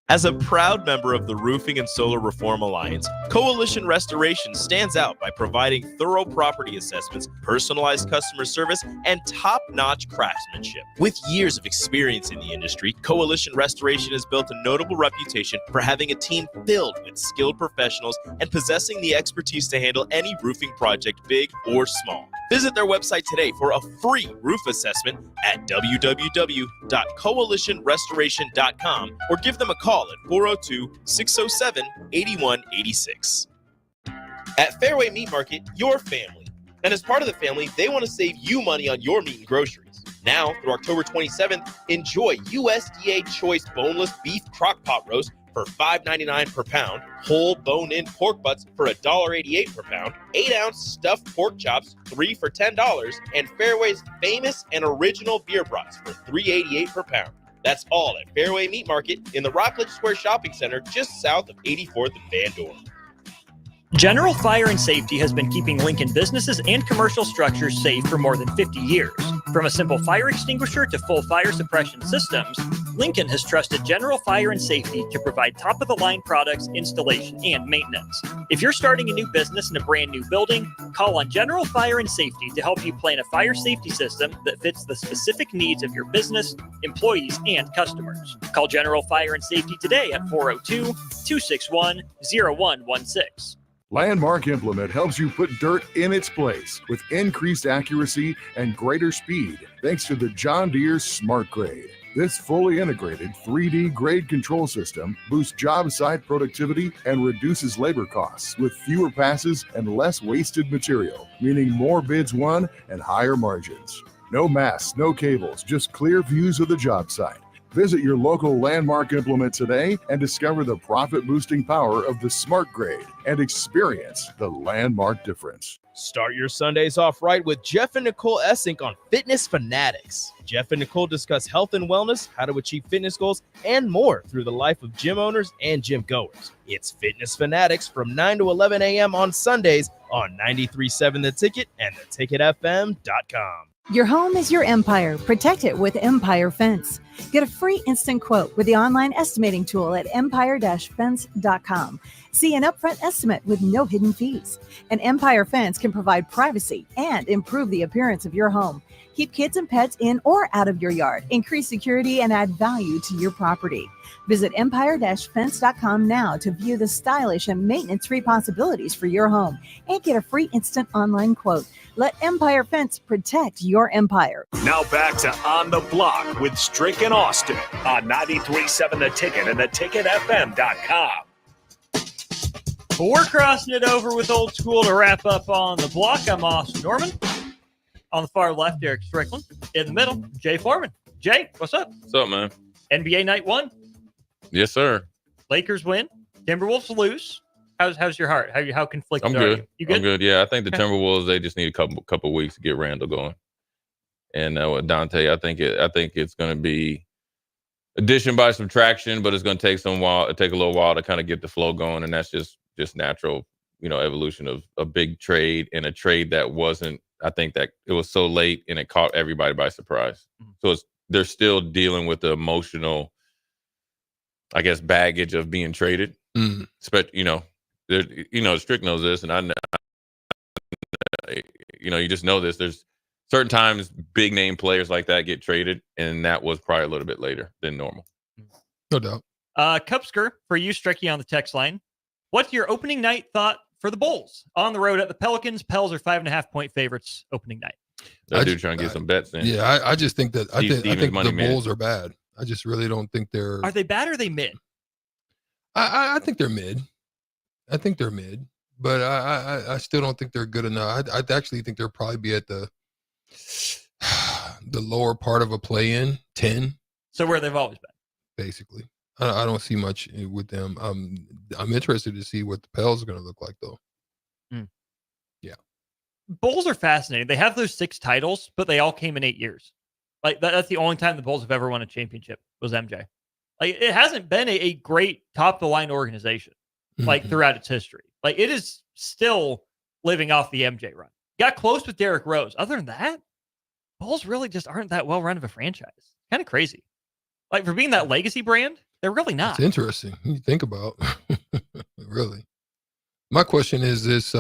As a proud member of the Roofing and Solar Reform Alliance, Coalition Restoration stands out by providing thorough property assessments, personalized customer service, and top-notch craftsmanship. With years of experience in the industry, Coalition Restoration has built a notable reputation for having a team filled with skilled professionals and possessing the expertise to handle any roofing project, big or small. Visit their website today for a free roof assessment at www.coalitionrestoration.com or give them a call at 402-607-8186. At Fairway Meat Market, your family. And as part of the family, they want to save you money on your meat and groceries. Now, through October 27th, enjoy USDA Choice Boneless Beef Crock-Pot Roast for $5.99 per pound, whole bone-in pork butts for $1.88 per pound, 8-ounce stuffed pork chops, 3 for $10, and Fairway's famous and original beer brats for $3.88 per pound. That's all at Fairway Meat Market in the Rockledge Square Shopping Center just south of 84th and Van Dorn. General Fire and Safety has been keeping Lincoln businesses and commercial structures safe for more than 50 years. From a simple fire extinguisher to full fire suppression systems, Lincoln has trusted General Fire and Safety to provide top-of-the-line products, installation, and maintenance. If you're starting a new business in a brand new building, call on General Fire and Safety to help you plan a fire safety system that fits the specific needs of your business, employees, and customers. Call General Fire and Safety today at 402-261-0116. Landmark Implement helps you put dirt in its place with increased accuracy and greater speed thanks to the John Deere Smart Grade. This fully integrated 3D grade control system boosts job site productivity and reduces labor costs with fewer passes and less wasted material, meaning more bids won and higher margins. No masts, no cables, just clear views of the job site. Visit your local Landmark Implement today and discover the profit-boosting power of the Smart Grade and experience the Landmark difference. Start your Sundays off right with Jeff and Nicole Essink on Fitness Fanatics. Jeff and Nicole discuss health and wellness, how to achieve fitness goals, and more through the life of gym owners and gym goers. It's Fitness Fanatics from 9 to 11 a.m. on Sundays on 93.7 The Ticket and theticketfm.com. Your home is your empire. Protect it with Empire Fence. Get a free instant quote with the online estimating tool at empire-fence.com. See an upfront estimate with no hidden fees. An Empire Fence can provide privacy and improve the appearance of your home. Keep kids and pets in or out of your yard. Increase security and add value to your property. Visit empire-fence.com now to view the stylish and maintenance-free possibilities for your home and get a free instant online quote. Let Empire Fence protect your empire. Now back to On the Block with Strick and Austin on 93.7 The Ticket and theticketfm.com. We're crossing it over with Old School to wrap up On the Block. I'm Austin Norman. On the far left, Eric Strickland. In the middle, Jay Foreman. Jay, what's up? What's up, man? NBA night 1. Yes, sir. Lakers win. Timberwolves lose. How's your heart? How conflicted I'm are good. you? You good? I'm good. Yeah, I think the Timberwolves, they just need a couple weeks to get Randall going. And with Dante, I think it's going to be addition by subtraction, but it's going to take a little while to kind of get the flow going, and that's just natural, evolution of a big trade and a trade that wasn't. I think that it was so late and it caught everybody by surprise. So they're still dealing with the emotional, I guess, baggage of being traded. Strick knows this, and I know, you just know this. There's certain times big name players like that get traded, and that was probably a little bit later than normal. No doubt. Cupsker, for you, Stricky, on the text line. What's your opening night thought for the Bulls on the road at the Pelicans? Pels are 5.5-point favorites opening night. I do try and get some bets in. Yeah, I just think that I think the mid. Bulls are bad. I just really don't think they're. Are they bad or are they mid? I think they're mid. I think they're mid, but I still don't think they're good enough. I actually think they'll probably be at the lower part of a play-in 10. So where they've always been, basically. I don't see much with them. I'm interested to see what the Pels are going to look like, though. Yeah. Bulls are fascinating. They have those 6 titles, but they all came in 8 years. Like that's the only time the Bulls have ever won a championship was MJ. Like it hasn't been a great top-of-the-line organization like throughout its history. Like it is still living off the MJ run. Got close with Derrick Rose. Other than that, Bulls really just aren't that well run of a franchise. Kind of crazy. Like for being that legacy brand, they're really not. It's interesting. You think about really. My question is this,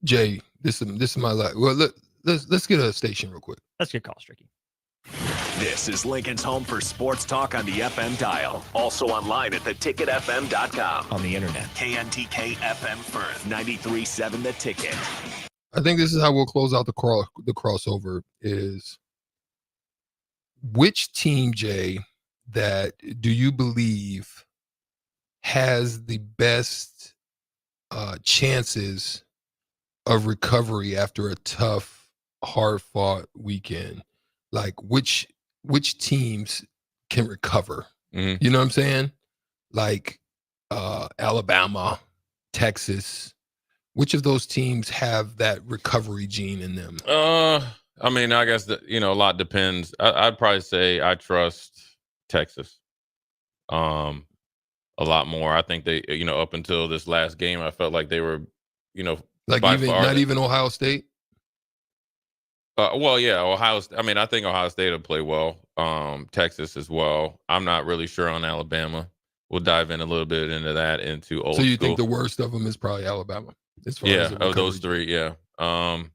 Jay. This is my life. Well, let's get a station real quick. Let's get call, Stricky. This is Lincoln's home for sports talk on the FM dial. Also online at theticketfm.com. On the internet. KNTK FM Firth, 93.7 The Ticket. I think this is how we'll close out the crossover is which team, Jay, that do you believe has the best chances of recovery after a tough, hard-fought weekend? Like which teams can recover? Mm-hmm. You know what I'm saying? Like Alabama, Texas. Which of those teams have that recovery gene in them? I mean, I guess a lot depends. I'd probably say I trust Texas a lot more. I think they, up until this last game, I felt like they were, like not even Ohio State. Well, yeah, Ohio. I mean, I think Ohio State will play well. Texas as well. I'm not really sure on Alabama. We'll dive in a little bit into that old. So you school. think the worst of them is probably Alabama? As far as of those three, yeah. I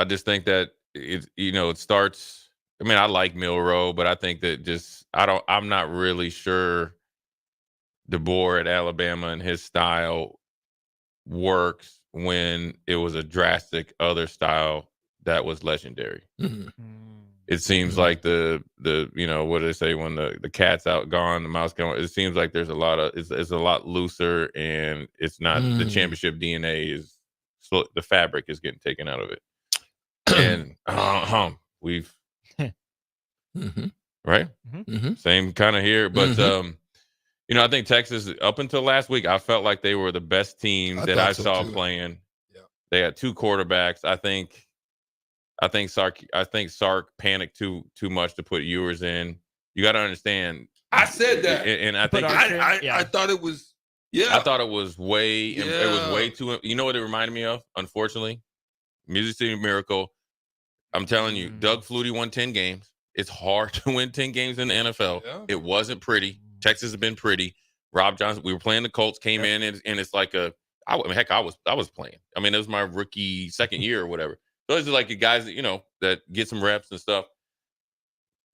just think that it starts. I mean, I like Milroe, but I think that I'm not really sure DeBoer at Alabama and his style works when it was a drastic other style that was legendary. Mm-hmm. It seems like the what do they say when the cat's out gone, the mouse gone. It seems like there's a lot of it's a lot looser, and it's not the championship DNA is the fabric is getting taken out of it, and we've right same kind of here, but I think Texas up until last week I felt like they were the best team that I saw playing. Yeah. They had two quarterbacks. I think Sark panicked too much to put Ewers in. You got to understand. I said that, and I think I thought it was. Yeah, I thought it was way. It was way too. You know what it reminded me of? Unfortunately, Music City Miracle. I'm telling you, Doug Flutie won 10 games. It's hard to win 10 games in the NFL. Yeah. It wasn't pretty. Texas has been pretty. Rob Johnson. We were playing the Colts. Came in and it's like I was playing. I mean, it was my rookie second year or whatever. Those are like the guys that, that get some reps and stuff.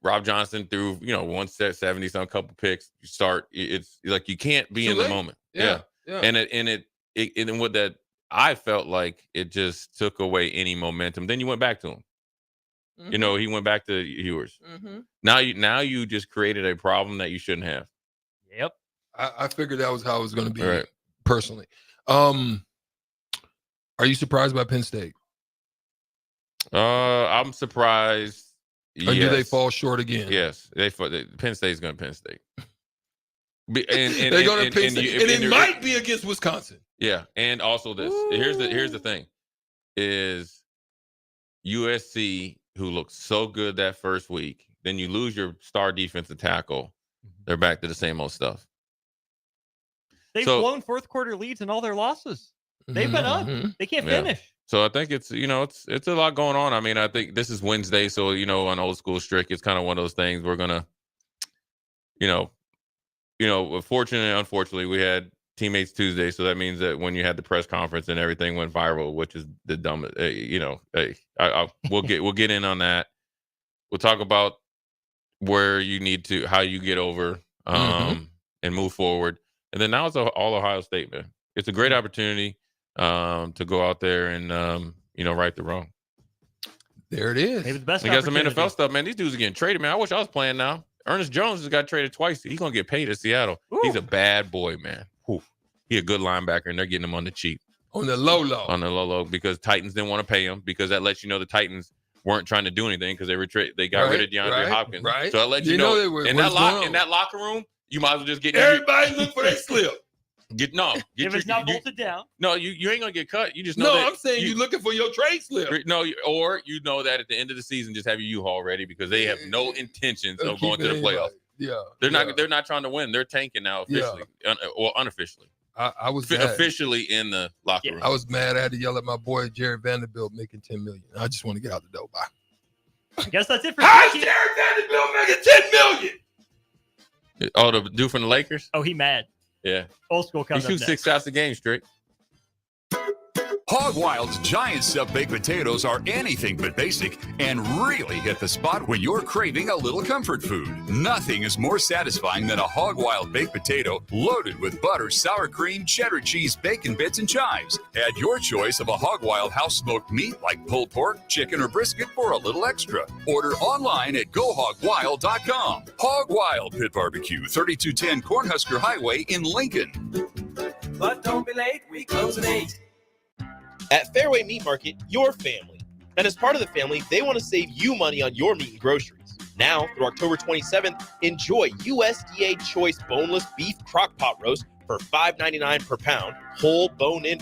Rob Johnson threw, 170 some couple picks. You start, it's like you can't be in the moment. Yeah. And what that I felt like it just took away any momentum. Then you went back to him. Mm-hmm. He went back to Ewers. Mm-hmm. Now you just created a problem that you shouldn't have. Yep. I figured that was how it was going to be. Right. Personally. Are you surprised by Penn State? I'm surprised. Or do they fall short again? Yes, Penn State's going to Penn State. They're going to Penn State, and it might be against Wisconsin. Yeah, and also this. Here's the thing: is USC, who looked so good that first week, then you lose your star defensive tackle. They're back to the same old stuff. They've blown fourth quarter leads in all their losses. They've been up. They can't finish. So I think it's it's a lot going on. I mean, I think this is Wednesday, so on old school Strick, it's kind of one of those things we're gonna, fortunately, unfortunately, we had Teammates Tuesday, so that means that when you had the press conference and everything went viral, which is the dumbest. We'll get in on that. We'll talk about where you need to, how you get over, and move forward, and then now it's all Ohio State, man. It's a great opportunity. To go out there and right the wrong. There it is. Maybe the best. We got some NFL stuff, man. These dudes are getting traded, man. I wish I was playing now. Ernest Jones has got traded twice. He's gonna get paid at Seattle. Ooh. He's a bad boy, man. Ooh. He a good linebacker, and they're getting him on the cheap. On the low. Because Titans didn't want to pay him, because that lets you know the Titans weren't trying to do anything because they got rid of DeAndre Hopkins. Right. So that lets you know they were, in that locker room, you might as well just get everybody look for their slip. If it's not bolted down. No, you ain't gonna get cut. You just know. No, I'm saying you're looking for your trade slip. No, or you know that at the end of the season, just have your U-Haul ready, because they have no intentions of going to the playoffs. Yeah, they're not trying to win. They're tanking now officially or unofficially. I was mad. Officially in the locker room. I was mad. I had to yell at my boy Jerry Vanderbilt making $10 million. I just want to get out the door. Bye. I guess that's it for How's Strick. Jerry Vanderbilt making $10 million? Oh, the dude from the Lakers? Oh, he mad. Yeah. Old school He comes up shoots next. 6 shots a game, Strick. Hog Wild's giant sub-baked potatoes are anything but basic and really hit the spot when you're craving a little comfort food. Nothing is more satisfying than a Hog Wild baked potato loaded with butter, sour cream, cheddar cheese, bacon bits, and chives. Add your choice of a Hog Wild house-smoked meat like pulled pork, chicken, or brisket for a little extra. Order online at GoHogWild.com. Hog Wild Pit Barbecue, 3210 Cornhusker Highway in Lincoln. But don't be late, we close at 8. At Fairway Meat Market, your family. And as part of the family, they want to save you money on your meat and groceries. Now, through October 27th, enjoy USDA Choice Boneless Beef Crock Pot Roast for $5.99 per pound, whole bone-in